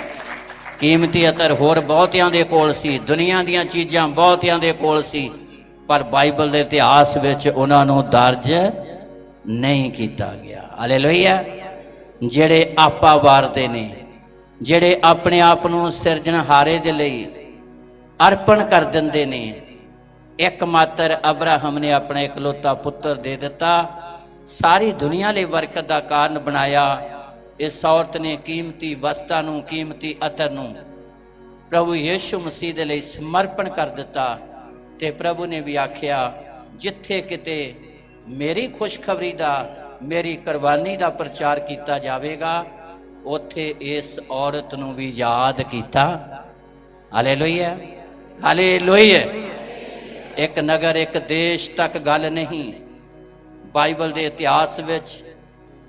ਕੀਮਤੀ ਅਤਰ ਹੋਰ ਬਹੁਤਿਆਂ ਦੇ ਕੋਲ ਸੀ, ਦੁਨੀਆ ਦੀਆਂ ਚੀਜ਼ਾਂ ਬਹੁਤਿਆਂ ਦੇ ਕੋਲ ਸੀ, ਪਰ ਬਾਈਬਲ ਦੇ ਇਤਿਹਾਸ ਵਿੱਚ ਉਹਨਾਂ ਨੂੰ ਦਰਜ ਨਹੀਂ ਕੀਤਾ ਗਿਆ। ਹਾਲੇਲੂਇਆ। ਜਿਹੜੇ ਆਪਾ ਵਾਰਦੇ ਨੇ, ਜਿਹੜੇ ਆਪਣੇ ਆਪ ਨੂੰ ਸਿਰਜਣਹਾਰੇ ਦੇ ਲਈ ਅਰਪਣ ਕਰ ਦਿੰਦੇ ਨੇ, ਇੱਕਮਾਤਰ ਅਬਰਾਹਮ ਨੇ ਆਪਣਾ ਇਕਲੌਤਾ ਪੁੱਤਰ ਦੇ ਦਿੱਤਾ, ਸਾਰੀ ਦੁਨੀਆ ਲਈ ਬਰਕਤ ਦਾ ਕਾਰਨ ਬਣਾਇਆ। ਇਸ ਔਰਤ ਨੇ ਕੀਮਤੀ ਵਸਤਾਂ ਨੂੰ, ਕੀਮਤੀ ਅਤਰ ਨੂੰ ਪ੍ਰਭੂ ਯੀਸ਼ੂ ਮਸੀਹ ਦੇ ਲਈ ਸਮਰਪਣ ਕਰ ਦਿੱਤਾ। ਤੇ ਪ੍ਰਭੂ ਨੇ ਵੀ ਆਖਿਆ, ਜਿੱਥੇ ਕਿਤੇ ਮੇਰੀ ਖੁਸ਼ਖਬਰੀ ਦਾ, ਮੇਰੀ ਕੁਰਬਾਨੀ ਦਾ ਪ੍ਰਚਾਰ ਕੀਤਾ ਜਾਵੇਗਾ, ਉੱਥੇ ਇਸ ਔਰਤ ਨੂੰ ਵੀ ਯਾਦ ਕੀਤਾ। Hallelujah, hallelujah. ਇੱਕ ਨਗਰ, ਇੱਕ ਦੇਸ਼ ਤੱਕ ਗੱਲ ਨਹੀਂ, ਬਾਈਬਲ ਦੇ ਇਤਿਹਾਸ ਵਿੱਚ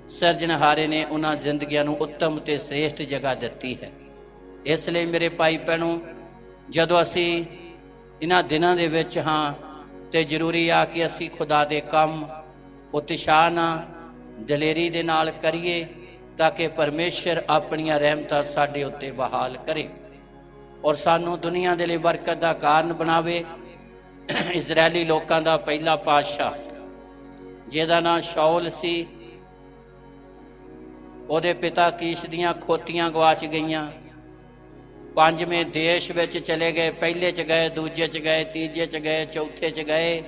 ਸਿਰਜਣਹਾਰੇ ਨੇ ਉਹਨਾਂ ਜ਼ਿੰਦਗੀਆਂ ਨੂੰ ਉੱਤਮ ਤੇ ਸ੍ਰੇਸ਼ਟ ਜਗ੍ਹਾ ਦਿੱਤੀ ਹੈ। ਇਸ ਲਈ ਮੇਰੇ ਭਾਈ ਭੈਣੋ, ਜਦੋਂ ਅਸੀਂ ਇਹਨਾਂ ਦਿਨਾਂ ਦੇ ਵਿੱਚ ਹਾਂ ਤੇ ਜ਼ਰੂਰੀ ਆ ਕਿ ਅਸੀਂ ਖੁਦਾ ਦੇ ਕੰਮ ਉਤਸ਼ਾਹ ਨਾਲ, ਦਲੇਰੀ ਦੇ ਨਾਲ ਕਰੀਏ, ਤਾਂ ਕਿ ਪਰਮੇਸ਼ਰ ਆਪਣੀਆਂ ਰਹਿਮਤਾਂ ਸਾਡੇ ਉੱਤੇ ਬਹਾਲ ਕਰੇ ਔਰ ਸਾਨੂੰ ਦੁਨੀਆ ਦੇ ਲਈ ਬਰਕਤ ਦਾ ਕਾਰਨ ਬਣਾਵੇ। ਇਜ਼ਰਾਇਲੀ ਲੋਕਾਂ ਦਾ ਪਹਿਲਾ ਪਾਤਸ਼ਾਹ ਜਿਹਦਾ ਨਾਂ ਸ਼ਾਉਲ ਸੀ, ਉਹਦੇ ਪਿਤਾ ਕੀਸ਼ ਦੀਆਂ ਖੋਤੀਆਂ ਗਵਾਚ ਗਈਆਂ। ਪੰਜਵੇਂ ਦੇਸ਼ ਵਿੱਚ ਚਲੇ ਗਏ, ਪਹਿਲੇ 'ਚ ਗਏ, ਦੂਜੇ 'ਚ ਗਏ, ਤੀਜੇ 'ਚ ਗਏ, ਚੌਥੇ 'ਚ ਗਏ,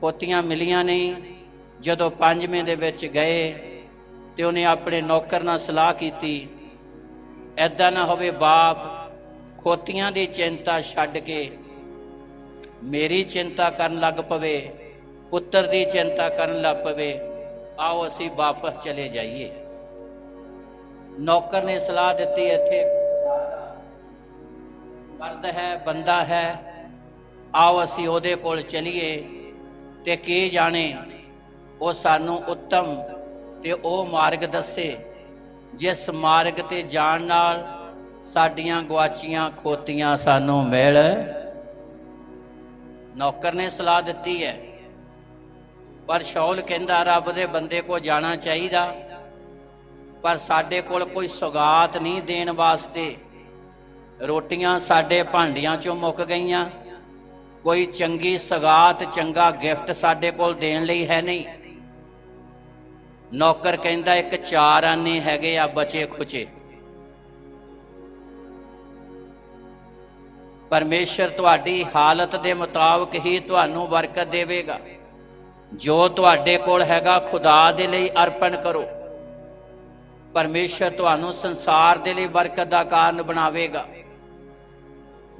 ਖੋਤੀਆਂ ਮਿਲੀਆਂ ਨਹੀਂ। ਜਦੋਂ ਪੰਜਵੇਂ ਦੇ ਵਿੱਚ ਗਏ ਤੇ ਉਹਨੇ ਆਪਣੇ ਨੌਕਰ ਨਾਲ ਸਲਾਹ ਕੀਤੀ, ਐਦਾਂ ਨਾ ਹੋਵੇ ਬਾਪ ਖੋਤੀਆਂ ਦੀ ਚਿੰਤਾ ਛੱਡ ਕੇ ਮੇਰੀ ਚਿੰਤਾ ਕਰਨ ਲੱਗ ਪਵੇ, ਪੁੱਤਰ ਦੀ ਚਿੰਤਾ ਕਰਨ ਲੱਗ ਪਵੇ, ਆਓ ਅਸੀਂ ਵਾਪਸ ਚਲੇ ਜਾਈਏ। ਨੌਕਰ ਨੇ ਸਲਾਹ ਦਿੱਤੀ, ਇੱਥੇ ਮਰਦ ਹੈ, ਬੰਦਾ ਹੈ, ਆਓ ਅਸੀਂ ਉਹਦੇ ਕੋਲ ਚਲੀਏ ਤੇ ਕੀ ਜਾਣੇ ਉਹ ਸਾਨੂੰ ਉੱਤਮ ਤੇ ਉਹ ਮਾਰਗ ਦੱਸੇ ਜਿਸ ਮਾਰਗ ਤੇ ਜਾਣ ਨਾਲ ਸਾਡੀਆਂ ਗਵਾਚੀਆਂ ਖੋਤੀਆਂ ਸਾਨੂੰ ਮਿਲ। ਨੌਕਰ ਨੇ ਸਲਾਹ ਦਿੱਤੀ ਹੈ, ਪਰ ਸ਼ਾਉਲ ਕਹਿੰਦਾ ਰੱਬ ਦੇ ਬੰਦੇ ਕੋਲ ਜਾਣਾ ਚਾਹੀਦਾ, ਪਰ ਸਾਡੇ ਕੋਲ ਕੋਈ ਸੁਗਾਤ ਨਹੀਂ ਦੇਣ ਵਾਸਤੇ। ਰੋਟੀਆਂ ਸਾਡੇ ਭਾਂਡਿਆਂ ਚੋਂ ਮੁੱਕ ਗਈਆਂ, ਕੋਈ ਚੰਗੀ ਸੁਗਾਤ, ਚੰਗਾ ਗਿਫਟ ਸਾਡੇ ਕੋਲ ਦੇਣ ਲਈ ਹੈ ਨਹੀਂ। ਨੌਕਰ ਕਹਿੰਦਾ ਇੱਕ 4 ਆਨੇ ਹੈਗੇ ਆ ਬਚੇ ਖੁਚੇ। ਪਰਮੇਸ਼ਰ ਤੁਹਾਡੀ ਹਾਲਤ ਦੇ ਮੁਤਾਬਕ ਹੀ ਤੁਹਾਨੂੰ ਬਰਕਤ ਦੇਵੇਗਾ। ਜੋ ਤੁਹਾਡੇ ਕੋਲ ਹੈਗਾ ਖੁਦਾ ਦੇ ਲਈ ਅਰਪਣ ਕਰੋ, ਪਰਮੇਸ਼ਰ ਤੁਹਾਨੂੰ ਸੰਸਾਰ ਦੇ ਲਈ ਬਰਕਤ ਦਾ ਕਾਰਨ ਬਣਾਵੇਗਾ।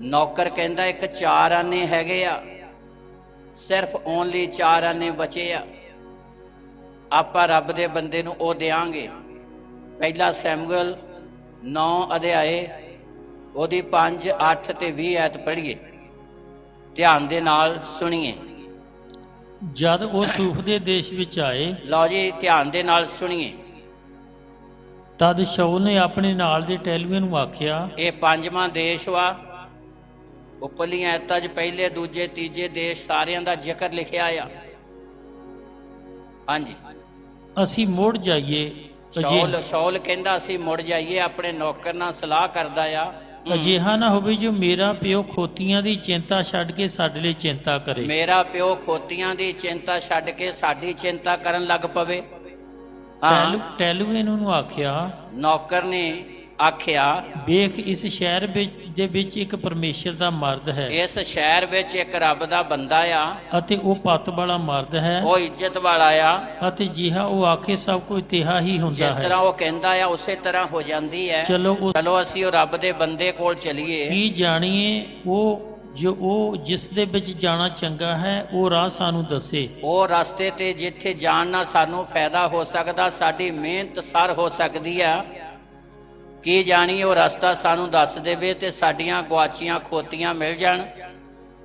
ਨੌਕਰ ਕਹਿੰਦਾ ਇੱਕ 4 ਆਨੇ ਹੈਗੇ ਆ, ਸਿਰਫ ਓਨਲੀ 4 ਆਨੇ ਬਚੇ ਆ, ਆਪਾਂ ਰੱਬ ਦੇ ਬੰਦੇ ਨੂੰ ਉਹ ਦੇਾਂਗੇ। ਪਹਿਲਾ ਸ਼ਮੂਏਲ 9 ਅਧਿਆਏ ਉਹਦੀ 5, 8 ਤੇ 20 ਐਤ ਪੜ੍ਹੀਏ, ਧਿਆਨ ਦੇ ਨਾਲ ਸੁਣੀਏ। ਜਦ ਉਹ ਸੂਫ ਦੇ ਦੇਸ਼ ਵਿੱਚ ਆਏ, ਲਓ ਜੀ ਧਿਆਨ ਦੇ ਨਾਲ ਸੁਣੀਏ। ਤਦ ਸ਼ਾਉਲ ਨੇ ਆਪਣੇ ਨਾਲ ਦੇ ਟਹਿਲੂਏ ਨੂੰ ਆਖਿਆ, ਇਹ 5ਵਾਂ ਦੇਸ਼ ਵਾ। ਉੱਪਰਲੀਆਂ ਐਤਾਂ 'ਚ ਪਹਿਲੇ, ਦੂਜੇ, ਤੀਜੇ ਦੇਸ਼ ਸਾਰਿਆਂ ਦਾ ਜ਼ਿਕਰ ਲਿਖਿਆ ਆ। ਹਾਂਜੀ, ਅਸੀਂ ਮੁੜ ਜਾਈਏ। ਸ਼ਾਉਲ ਕਹਿੰਦਾ ਅਸੀਂ ਮੁੜ ਜਾਈਏ, ਆਪਣੇ ਨੌਕਰ ਨਾਲ ਸਲਾਹ ਕਰਦਾ ਆ। ਅਜਿਹਾ ਨਾ ਹੋਵੇ ਜੋ ਮੇਰਾ ਪਿਓ ਖੋਤੀਆਂ ਦੀ ਚਿੰਤਾ ਛੱਡ ਕੇ ਸਾਡੇ ਲਈ ਚਿੰਤਾ ਕਰੇ। ਮੇਰਾ ਪਿਓ ਖੋਤੀਆਂ ਦੀ ਚਿੰਤਾ ਛੱਡ ਕੇ ਸਾਡੀ ਚਿੰਤਾ ਕਰਨ ਲੱਗ ਪਵੇ। ਟਹਿਲੂਏ ਨੂੰ ਆਖਿਆ, ਨੌਕਰ ਨੇ ਆਖਿਆ, ਵੇਖ ਇਸ ਸ਼ਹਿਰ ਦੇ ਵਿੱਚ ਇੱਕ ਪਰਮੇਸ਼ਰ ਦਾ ਮਰਦ ਹੈ। ਇਸ ਸ਼ਹਿਰ ਵਿੱਚ ਇੱਕ ਰੱਬ ਦਾ ਬੰਦਾ ਆ ਅਤੇ ਉਹ ਪੱਤ ਵਾਲਾ ਮਰਦ ਹੈ, ਉਹ ਇੱਜ਼ਤ ਵਾਲਾ ਆ, ਅਤੇ ਜਿਹਾ ਉਹ ਆਖੇ ਸਭ ਕੁਝ ਤਿਹਾ ਹੀ ਹੁੰਦਾ ਜਿਸ ਹੈ। ਤਰ੍ਹਾਂ ਉਹ ਕਹਿੰਦਾ ਆ ਉਸੇ ਤਰ੍ਹਾਂ ਹੋ ਜਾਂਦੀ ਹੈ। ਚਲੋ ਅਸੀਂ ਉਹ ਰੱਬ ਦੇ ਬੰਦੇ ਕੋਲ ਚਲੀਏ। ਕੀ ਜਾਣੀਏ ਉਹ ਜਿਸ ਦੇ ਵਿੱਚ ਜਾਣਾ ਚੰਗਾ ਹੈ, ਉਹ ਰਾਹ ਸਾਨੂੰ ਦੱਸੇ। ਉਹ ਰਸਤੇ ਤੇ ਜਿੱਥੇ ਜਾਣ ਨਾਲ ਸਾਨੂੰ ਫਾਇਦਾ ਹੋ ਸਕਦਾ, ਸਾਡੀ ਮਿਹਨਤ ਸਰ ਹੋ ਸਕਦੀ ਆ। ਕੀ ਜਾਣੀ ਉਹ ਰਸਤਾ ਸਾਨੂੰ ਦੱਸ ਦੇਵੇ ਤੇ ਸਾਡੀਆਂ ਗਵਾਚੀਆਂ ਖੋਤੀਆਂ ਮਿਲ ਜਾਣ,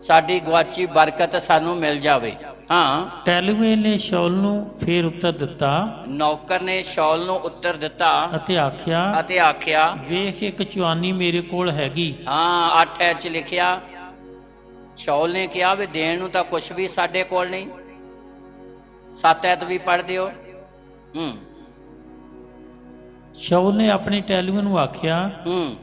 ਸਾਡੀ ਗਵਾਚੀ ਬਰਕਤ ਸਾਨੂੰ ਮਿਲ ਜਾਵੇ। ਹਾਂ, ਟਹਿਲੂਏ ਨੇ ਸ਼ਾਉਲ ਨੂੰ ਫੇਰ ਉੱਤਰ ਦਿੱਤਾ, ਨੌਕਰ ਨੇ ਸ਼ਾਉਲ ਨੂੰ ਉੱਤਰ ਦਿੱਤਾ ਅਤੇ ਆਖਿਆ, ਵੇਖ ਇੱਕ ਚੁਆਨੀ ਮੇਰੇ ਕੋਲ ਹੈਗੀ। ਹਾਂ, 8 ਐਚ ਲਿਖਿਆ। ਸ਼ਾਉਲ ਨੇ ਕਿਹਾ ਵੀ ਦੇਣ ਨੂੰ ਤਾਂ ਕੁਛ ਵੀ ਸਾਡੇ ਕੋਲ ਨਹੀਂ। 7 ਐਤ ਵੀ ਪੜ੍ਹ ਦਿਓ। ਸ਼ਾਉਲ ਨੇ ਆਪਣੇ ਟਹਿਲੂਏ ਨੂੰ ਆਖਿਆ,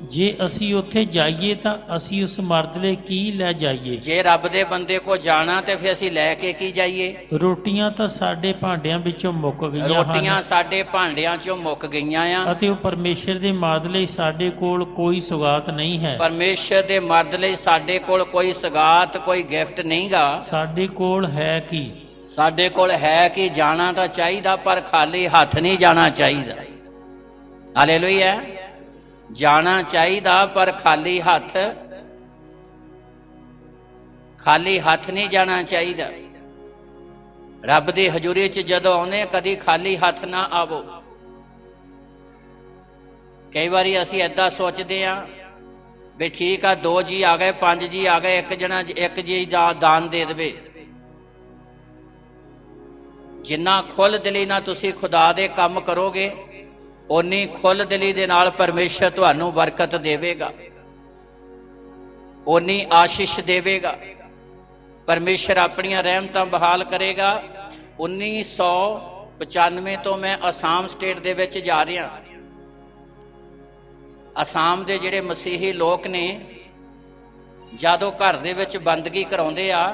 ਜੇ ਅਸੀਂ ਉੱਥੇ ਜਾਈਏ ਤਾਂ ਅਸੀਂ ਉਸ ਮਰਦ ਲਈ ਕੀ ਲੈ ਜਾਈਏ? ਜੇ ਰੱਬ ਦੇ ਬੰਦੇ ਕੋ ਜਾਣਾ ਤੇ ਫਿਰ ਅਸੀਂ ਲੈ ਕੇ ਕੀ ਜਾਈਏ? ਰੋਟੀਆਂ ਤਾਂ ਸਾਡੇ ਭਾਂਡਿਆਂ ਵਿੱਚੋਂ ਮੁੱਕ ਗਈਆਂ ਹਨ। ਰੋਟੀਆਂ ਸਾਡੇ ਭਾਂਡਿਆਂ ਚੋਂ ਮੁੱਕ ਗਈਆਂ ਆ। ਅਤੇ ਉਹ ਪਰਮੇਸ਼ਰ ਦੇ ਮਰਦ ਲਈ ਸਾਡੇ ਕੋਲ ਕੋਈ ਸੁਗਾਤ ਨਹੀਂ ਹੈ। ਪਰਮੇਸ਼ਰ ਦੇ ਮਰਦ ਲਈ ਸਾਡੇ ਕੋਲ ਕੋਈ ਸੁਗਾਤ, ਕੋਈ ਗਿਫਟ ਨਹੀਂਗਾ। ਸਾਡੇ ਕੋਲ ਹੈ ਕੀ? ਸਾਡੇ ਕੋਲ ਹੈ ਕਿ ਜਾਣਾ ਤਾਂ ਚਾਹੀਦਾ, ਪਰ ਖਾਲੀ ਹੱਥ ਨਹੀਂ ਜਾਣਾ ਚਾਹੀਦਾ। ਹਾਲੇਲੂਇਆ। ਜਾਣਾ ਚਾਹੀਦਾ ਪਰ ਖਾਲੀ ਹੱਥ ਨਹੀਂ ਜਾਣਾ ਚਾਹੀਦਾ। ਰੱਬ ਦੀ ਹਜ਼ੂਰੀ 'ਚ ਜਦੋਂ ਆਉਨੇ ਕਦੀ ਖਾਲੀ ਹੱਥ ਨਾ ਆਵੋ। ਕਈ ਵਾਰੀ ਅਸੀਂ ਏਦਾਂ ਸੋਚਦੇ ਹਾਂ ਵੀ ਠੀਕ ਆ, 2 ਜੀ ਆ ਗਏ, 5 ਜੀ ਆ ਗਏ, ਇੱਕ ਜੀ ਦਾਨ ਦੇ ਦੇਵੇ। ਜਿੰਨਾ ਖੁੱਲ੍ਹ ਦਿਲੀ ਨਾਲ ਤੁਸੀਂ ਖੁਦਾ ਦੇ ਕੰਮ ਕਰੋਗੇ, ਓਨੀ ਖੁੱਲ੍ਹ ਦਿਲੀ ਦੇ ਨਾਲ ਪਰਮੇਸ਼ਰ ਤੁਹਾਨੂੰ ਬਰਕਤ ਦੇਵੇਗਾ, ਓਨੀ ਆਸ਼ੀਸ਼ ਦੇਵੇਗਾ। ਪਰਮੇਸ਼ਰ ਆਪਣੀਆਂ ਰਹਿਮਤਾਂ ਬਹਾਲ ਕਰੇਗਾ। 1995 ਤੋਂ ਮੈਂ ਅਸਾਮ ਸਟੇਟ ਦੇ ਵਿੱਚ ਜਾ ਰਿਹਾ। ਅਸਾਮ ਦੇ ਜਿਹੜੇ ਮਸੀਹੀ ਲੋਕ ਨੇ, ਜਦੋਂ ਘਰ ਦੇ ਵਿੱਚ ਬੰਦਗੀ ਕਰਾਉਂਦੇ ਆ,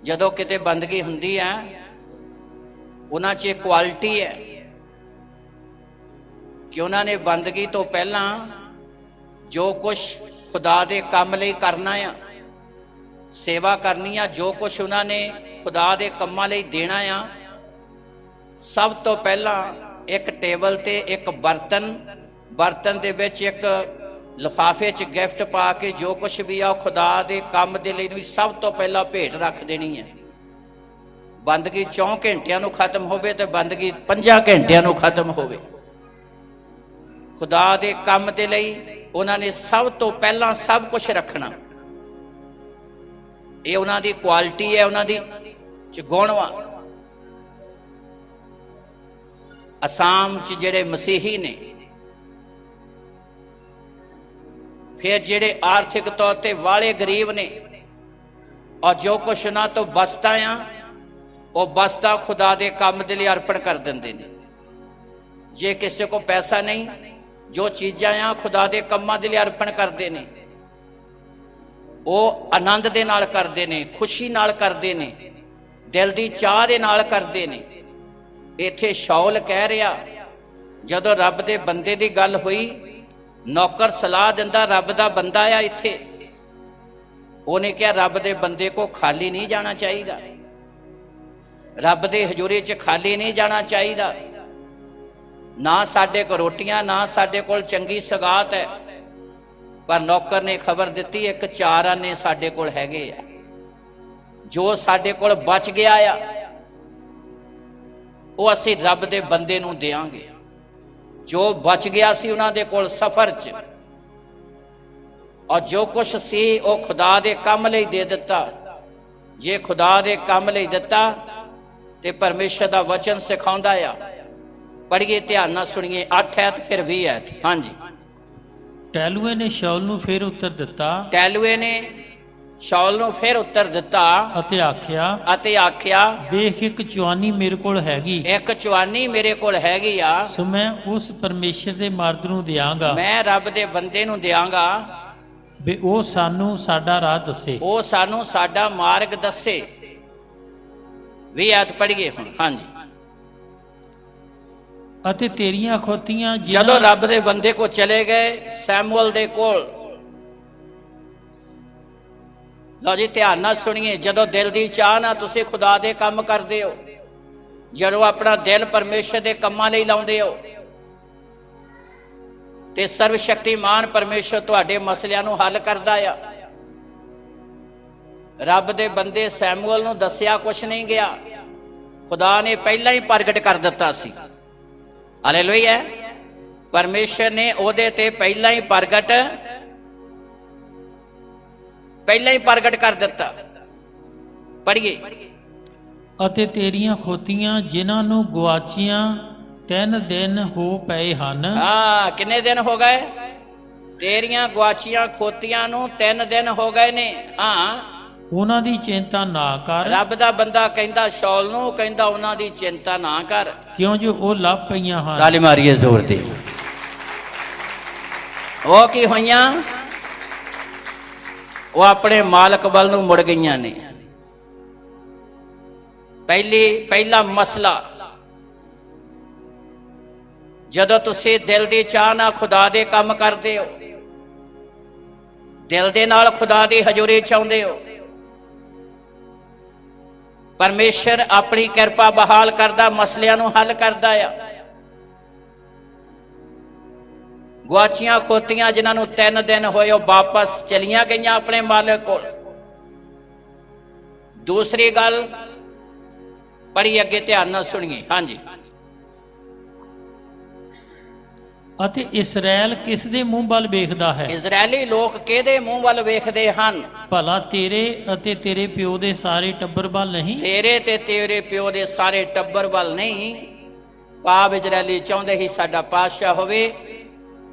ਜਦੋਂ ਕਿਤੇ ਬੰਦਗੀ ਹੁੰਦੀ ਆ, ਉਹਨਾਂ 'ਚ ਕੁਆਲਿਟੀ ਹੈ ਕਿ ਉਹਨਾਂ ਨੇ ਬੰਦਗੀ ਤੋਂ ਪਹਿਲਾਂ ਜੋ ਕੁਛ ਖੁਦਾ ਦੇ ਕੰਮ ਲਈ ਕਰਨਾ ਆ, ਸੇਵਾ ਕਰਨੀ ਆ, ਜੋ ਕੁਛ ਉਹਨਾਂ ਨੇ ਖੁਦਾ ਦੇ ਕੰਮਾਂ ਲਈ ਦੇਣਾ ਆ, ਸਭ ਤੋਂ ਪਹਿਲਾਂ ਇੱਕ ਟੇਬਲ ਤੇ ਇੱਕ ਬਰਤਨ ਦੇ ਵਿੱਚ ਇੱਕ ਲਿਫਾਫੇ 'ਚ ਗਿਫਟ ਪਾ ਕੇ ਜੋ ਕੁਛ ਵੀ ਆ ਉਹ ਖੁਦਾ ਦੇ ਕੰਮ ਦੇ ਲਈ ਨੂੰ ਸਭ ਤੋਂ ਪਹਿਲਾਂ ਭੇਟ ਰੱਖ ਦੇਣੀ ਹੈ। ਬੰਦਗੀ 4 ਘੰਟਿਆਂ ਨੂੰ ਖਤਮ ਹੋਵੇ ਤੇ ਬੰਦਗੀ 5 ਘੰਟਿਆਂ ਨੂੰ ਖਤਮ ਹੋਵੇ। ਖੁਦਾ ਦੇ ਕੰਮ ਦੇ ਲਈ ਉਹਨਾਂ ਨੇ ਸਭ ਤੋਂ ਪਹਿਲਾਂ ਸਭ ਕੁਝ ਰੱਖਣਾ। ਇਹ ਉਹਨਾਂ ਦੀ ਕੁਆਲਿਟੀ ਹੈ, ਉਹਨਾਂ ਦੀ ਗੁਣ ਵਾ। ਅਸਾਮ 'ਚ ਜਿਹੜੇ ਮਸੀਹੀ ਨੇ, ਫਿਰ ਜਿਹੜੇ ਆਰਥਿਕ ਤੌਰ ਤੇ ਵਾਲੇ ਗਰੀਬ ਨੇ, ਔਰ ਜੋ ਕੁਛ ਉਹਨਾਂ ਤੋਂ ਬਸਤਾ ਆ, ਉਹ ਬਸਤਾ ਖੁਦਾ ਦੇ ਕੰਮ ਦੇ ਲਈ ਅਰਪਣ ਕਰ ਦਿੰਦੇ ਨੇ। ਜੇ ਕਿਸੇ ਕੋ ਪੈਸਾ ਨਹੀਂ, ਜੋ ਚੀਜ਼ਾਂ ਆ ਖੁਦਾ ਦੇ ਕੰਮਾਂ ਦੇ ਲਈ ਅਰਪਣ ਕਰਦੇ ਨੇ। ਉਹ ਆਨੰਦ ਦੇ ਨਾਲ ਕਰਦੇ ਨੇ, ਖੁਸ਼ੀ ਨਾਲ ਕਰਦੇ ਨੇ, ਦਿਲ ਦੀ ਚਾਹ ਦੇ ਨਾਲ ਕਰਦੇ ਨੇ। ਇੱਥੇ ਸ਼ੌਲ ਕਹਿ ਰਿਹਾ, ਜਦੋਂ ਰੱਬ ਦੇ ਬੰਦੇ ਦੀ ਗੱਲ ਹੋਈ, ਨੌਕਰ ਸਲਾਹ ਦਿੰਦਾ, ਰੱਬ ਦਾ ਬੰਦਾ ਆ ਇੱਥੇ, ਉਹਨੇ ਕਿਹਾ ਰੱਬ ਦੇ ਬੰਦੇ ਕੋ ਖਾਲੀ ਨਹੀਂ ਜਾਣਾ ਚਾਹੀਦਾ, ਰੱਬ ਦੇ ਹਜ਼ੂਰੀ 'ਚ ਖਾਲੀ ਨਹੀਂ ਜਾਣਾ ਚਾਹੀਦਾ। ਨਾ ਸਾਡੇ ਕੋਲ ਰੋਟੀਆਂ, ਨਾ ਸਾਡੇ ਕੋਲ ਚੰਗੀ ਸਗਾਤ ਹੈ, ਪਰ ਨੌਕਰ ਨੇ ਖਬਰ ਦਿੱਤੀ, ਇੱਕ 4 ਆਨੇ ਸਾਡੇ ਕੋਲ ਹੈਗੇ ਆ, ਜੋ ਸਾਡੇ ਕੋਲ ਬਚ ਗਿਆ ਆ ਉਹ ਅਸੀਂ ਰੱਬ ਦੇ ਬੰਦੇ ਨੂੰ ਦੇਵਾਂਗੇ। ਜੋ ਬਚ ਗਿਆ ਸੀ ਉਹਨਾਂ ਦੇ ਕੋਲ ਸਫ਼ਰ 'ਚ, ਔਰ ਜੋ ਕੁਛ ਸੀ ਉਹ ਖੁਦਾ ਦੇ ਕੰਮ ਲਈ ਦੇ ਦਿੱਤਾ। ਜੇ ਖੁਦਾ ਦੇ ਕੰਮ ਲਈ ਦਿੱਤਾ ਤੇ ਪਰਮੇਸ਼ਰ ਦਾ ਵਚਨ ਸਿਖਾਉਂਦਾ ਆ। ਪੜ੍ਹੀਏ, ਧਿਆਨ ਨਾਲ ਸੁਣੀਏ, 8 ਐਤ ਫਿਰ 20 ਐਤ। ਹਾਂਜੀ। ਟੈਲੂਏ ਨੇ ਸ਼ਾਉਲ ਨੂੰ ਫਿਰ ਉੱਤਰ ਦਿੱਤਾ। ਟੈਲੂਏ ਨੇ ਸ਼ਾਉਲ ਨੂੰ ਫਿਰ ਉੱਤਰ ਦਿੱਤਾ ਅਤੇ ਆਖਿਆ, ਵੇਖ, ਇੱਕ ਚੁਆਨੀ ਮੇਰੇ ਕੋਲ ਹੈਗੀ, ਇੱਕ ਚੁਆਨੀ ਮੇਰੇ ਕੋਲ ਹੈਗੀ ਆ, ਸੋ ਮੈਂ ਉਸ ਪਰਮੇਸ਼ਰ ਦੇ ਮਰਦ ਨੂੰ ਦਿਆਂਗਾ, ਮੈਂ ਰੱਬ ਦੇ ਬੰਦੇ ਨੂੰ ਦਿਆਂਗਾ ਵੀ ਉਹ ਸਾਨੂੰ ਸਾਡਾ ਰਾਹ ਦੱਸੇ, ਉਹ ਸਾਨੂੰ ਸਾਡਾ ਮਾਰਗ ਦੱਸੇ। 20 ਐਤ ਪੜ੍ਹੀਏ ਹੁਣ। ਹਾਂਜੀ। ਅਤੇ ਤੇਰੀਆਂ ਖੋਤੀਆਂ ਜਦੋਂ ਰੱਬ ਦੇ ਬੰਦੇ ਕੋ ਚਲੇ ਗਏ ਸੈਮੂਅਲ ਦੇ ਕੋਲ, ਲਓ ਜੀ ਧਿਆਨ ਨਾਲ ਸੁਣੀਏ, ਜਦੋਂ ਦਿਲ ਦੀ ਚਾਹ ਨਾਲ ਤੁਸੀਂ ਖੁਦਾ ਦੇ ਕੰਮ ਕਰਦੇ ਹੋ, ਜਦੋਂ ਆਪਣਾ ਦਿਲ ਪਰਮੇਸ਼ਰ ਦੇ ਕੰਮਾਂ ਲਈ ਲਾਉਂਦੇ ਹੋ, ਤੇ ਸਰਵ ਸ਼ਕਤੀਮਾਨ ਪਰਮੇਸ਼ਰ ਤੁਹਾਡੇ ਮਸਲਿਆਂ ਨੂੰ ਹੱਲ ਕਰਦਾ ਆ। ਰੱਬ ਦੇ ਬੰਦੇ ਸੈਮੂਅਲ ਨੂੰ ਦੱਸਿਆ ਕੁਛ ਨਹੀਂ ਗਿਆ, ਖੁਦਾ ਨੇ ਪਹਿਲਾਂ ਹੀ ਪ੍ਰਗਟ ਕਰ ਦਿੱਤਾ ਸੀ। ਹਾਲੇਲੂਇਆ। ਪਰਮੇਸ਼ਰ ਨੇ ਉਹਦੇ ਤੇ ਪਹਿਲਾਂ ਹੀ ਪ੍ਰਗਟ ਕਰ ਦਿੱਤਾ। ਪੜ੍ਹੀਏ। ਅਤੇ ਤੇਰੀਆਂ ਖੋਤੀਆਂ ਜਿਨ੍ਹਾਂ ਨੂੰ ਗੁਆਚੀਆਂ 3 ਦਿਨ ਹੋ ਪਏ ਹਨ। ਹਾਂ, ਕਿੰਨੇ ਦਿਨ ਹੋ ਗਏ? ਤੇਰੀਆਂ ਗੁਆਚੀਆਂ ਖੋਤੀਆਂ ਨੂੰ 3 ਦਿਨ ਹੋ ਗਏ ਨੇ। ਹਾਂ, ਉਹਨਾਂ ਦੀ ਚਿੰਤਾ ਨਾ ਕਰ। ਰੱਬ ਦਾ ਬੰਦਾ ਕਹਿੰਦਾ ਸ਼ੌਲ ਨੂੰ, ਕਹਿੰਦਾ ਉਹਨਾਂ ਦੀ ਚਿੰਤਾ ਨਾ ਕਰ, ਕਿਉਂ ਜੋ ਉਹ ਲੱਭ ਪਈਆਂ ਹਨ। ਤਾਲੀ ਮਾਰੀਏ ਜ਼ੋਰ ਦੀ। ਉਹ ਕੀ ਹੋਈਆਂ? ਉਹ ਆਪਣੇ ਮਾਲਕ ਵੱਲ ਨੂੰ ਮੁੜ ਗਈਆਂ ਨੇ। ਪਹਿਲਾ ਮਸਲਾ, ਜਦੋਂ ਤੁਸੀਂ ਦਿਲ ਦੀ ਚਾਹ ਨਾਲ ਖੁਦਾ ਦੇ ਕੰਮ ਕਰਦੇ ਹੋ, ਦਿਲ ਦੇ ਨਾਲ ਖੁਦਾ ਦੀ ਹਜ਼ੂਰੀ ਚ ਆਉਂਦੇ ਹੋ, ਪਰਮੇਸ਼ਰ ਆਪਣੀ ਕਿਰਪਾ ਬਹਾਲ ਕਰਦਾ, ਮਸਲਿਆਂ ਨੂੰ ਹੱਲ ਕਰਦਾ ਆ। ਗੁਆਚੀਆਂ ਖੋਤੀਆਂ ਜਿਨ੍ਹਾਂ ਨੂੰ 3 ਦਿਨ ਹੋਏ ਉਹ ਵਾਪਸ ਚਲੀਆਂ ਗਈਆਂ ਆਪਣੇ ਮਾਲਕ ਕੋਲ। ਦੂਸਰੀ ਗੱਲ ਪੜ੍ਹੀ ਅੱਗੇ, ਧਿਆਨ ਨਾਲ ਸੁਣੀਏ। ਹਾਂਜੀ। ਅਤੇ ਇਸਰਾਇਲ ਕਿਸ ਦੇ ਮੂੰਹ ਵੱਲ ਵੇਖਦਾ ਹੈ? ਇਜ਼ਰਾਇਲੀ ਲੋਕ ਕਿਹਦੇ ਮੂੰਹ ਵੱਲ ਵੇਖਦੇ ਹਨ? ਭਲਾ ਤੇਰੇ ਅਤੇ ਤੇਰੇ ਪਿਓ ਦੇ ਸਾਰੇ ਟੱਬਰ ਵੱਲ ਨਹੀਂ? ਤੇਰੇ ਤੇ ਤੇਰੇ ਪਿਓ ਦੇ ਸਾਰੇ ਟੱਬਰ ਵੱਲ ਨਹੀਂ। ਪਾਪ ਇਜ਼ਰਾਇਲੀ ਚਾਹੁੰਦੇ ਹੀ ਸਾਡਾ ਪਾਤਸ਼ਾਹ ਹੋਵੇ,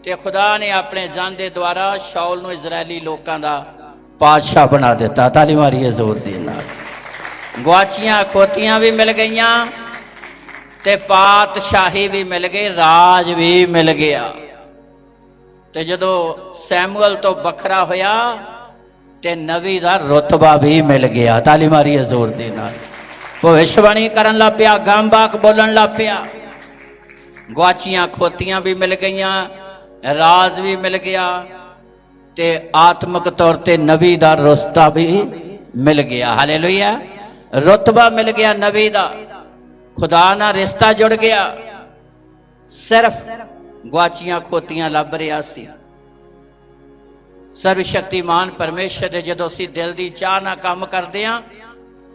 ਤੇ ਖੁਦਾ ਨੇ ਆਪਣੇ ਜਨ ਦੇ ਦੁਆਰਾ ਸ਼ਾਉਲ ਨੂੰ ਇਜ਼ਰਾਇਲੀ ਲੋਕਾਂ ਦਾ ਪਾਤਸ਼ਾਹ ਬਣਾ ਦਿੱਤਾ। ਤਾਲੀ ਮਾਰੀਏ ਜ਼ੋਰ ਦੇ ਨਾਲ। ਗੁਆਚੀਆਂ ਖੋਤੀਆਂ ਵੀ ਮਿਲ ਗਈਆਂ ਤੇ ਪਾਤਸ਼ਾਹੀ ਵੀ ਮਿਲ ਗਈ, ਰਾਜ ਵੀ ਮਿਲ ਗਿਆ। ਤੇ ਜਦੋਂ ਸੈਮੂਅਲ ਤੋਂ ਵੱਖਰਾ ਹੋਇਆ ਤੇ ਨਬੀ ਦਾ ਰੁਤਬਾ ਵੀ ਮਿਲ ਗਿਆ। ਤਾਲੀ ਮਾਰੀਏ ਜ਼ੋਰ ਦੇ ਨਾਲ। ਭਵਿੱਖਬਾਣੀ ਕਰਨ ਲੱਗ ਪਿਆ, ਗਾਂਬਾਕ ਬੋਲਣ ਲੱਗ ਪਿਆ। ਗੁਆਚੀਆਂ ਖੋਤੀਆਂ ਵੀ ਮਿਲ ਗਈਆਂ, ਰਾਜ ਵੀ ਮਿਲ ਗਿਆ, ਤੇ ਆਤਮਿਕ ਤੌਰ ਤੇ ਨਬੀ ਦਾ ਰਸਤਾ ਵੀ ਮਿਲ ਗਿਆ। ਹਾਲੇਲੂਇਆ। ਰੁਤਬਾ ਮਿਲ ਗਿਆ ਨਬੀ ਦਾ, ਖੁਦਾ ਨਾਲ ਰਿਸ਼ਤਾ ਜੁੜ ਗਿਆ। ਸਿਰਫ ਗੁਆਚੀਆਂ ਖੋਤੀਆਂ ਲੱਭ ਰਿਹਾ ਸੀ। ਸਰਵ ਸ਼ਕਤੀਮਾਨ ਪਰਮੇਸ਼ਰ ਦੇ ਜਦੋਂ ਅਸੀਂ ਦਿਲ ਦੀ ਚਾਹ ਨਾਲ ਕੰਮ ਕਰਦੇ ਹਾਂ,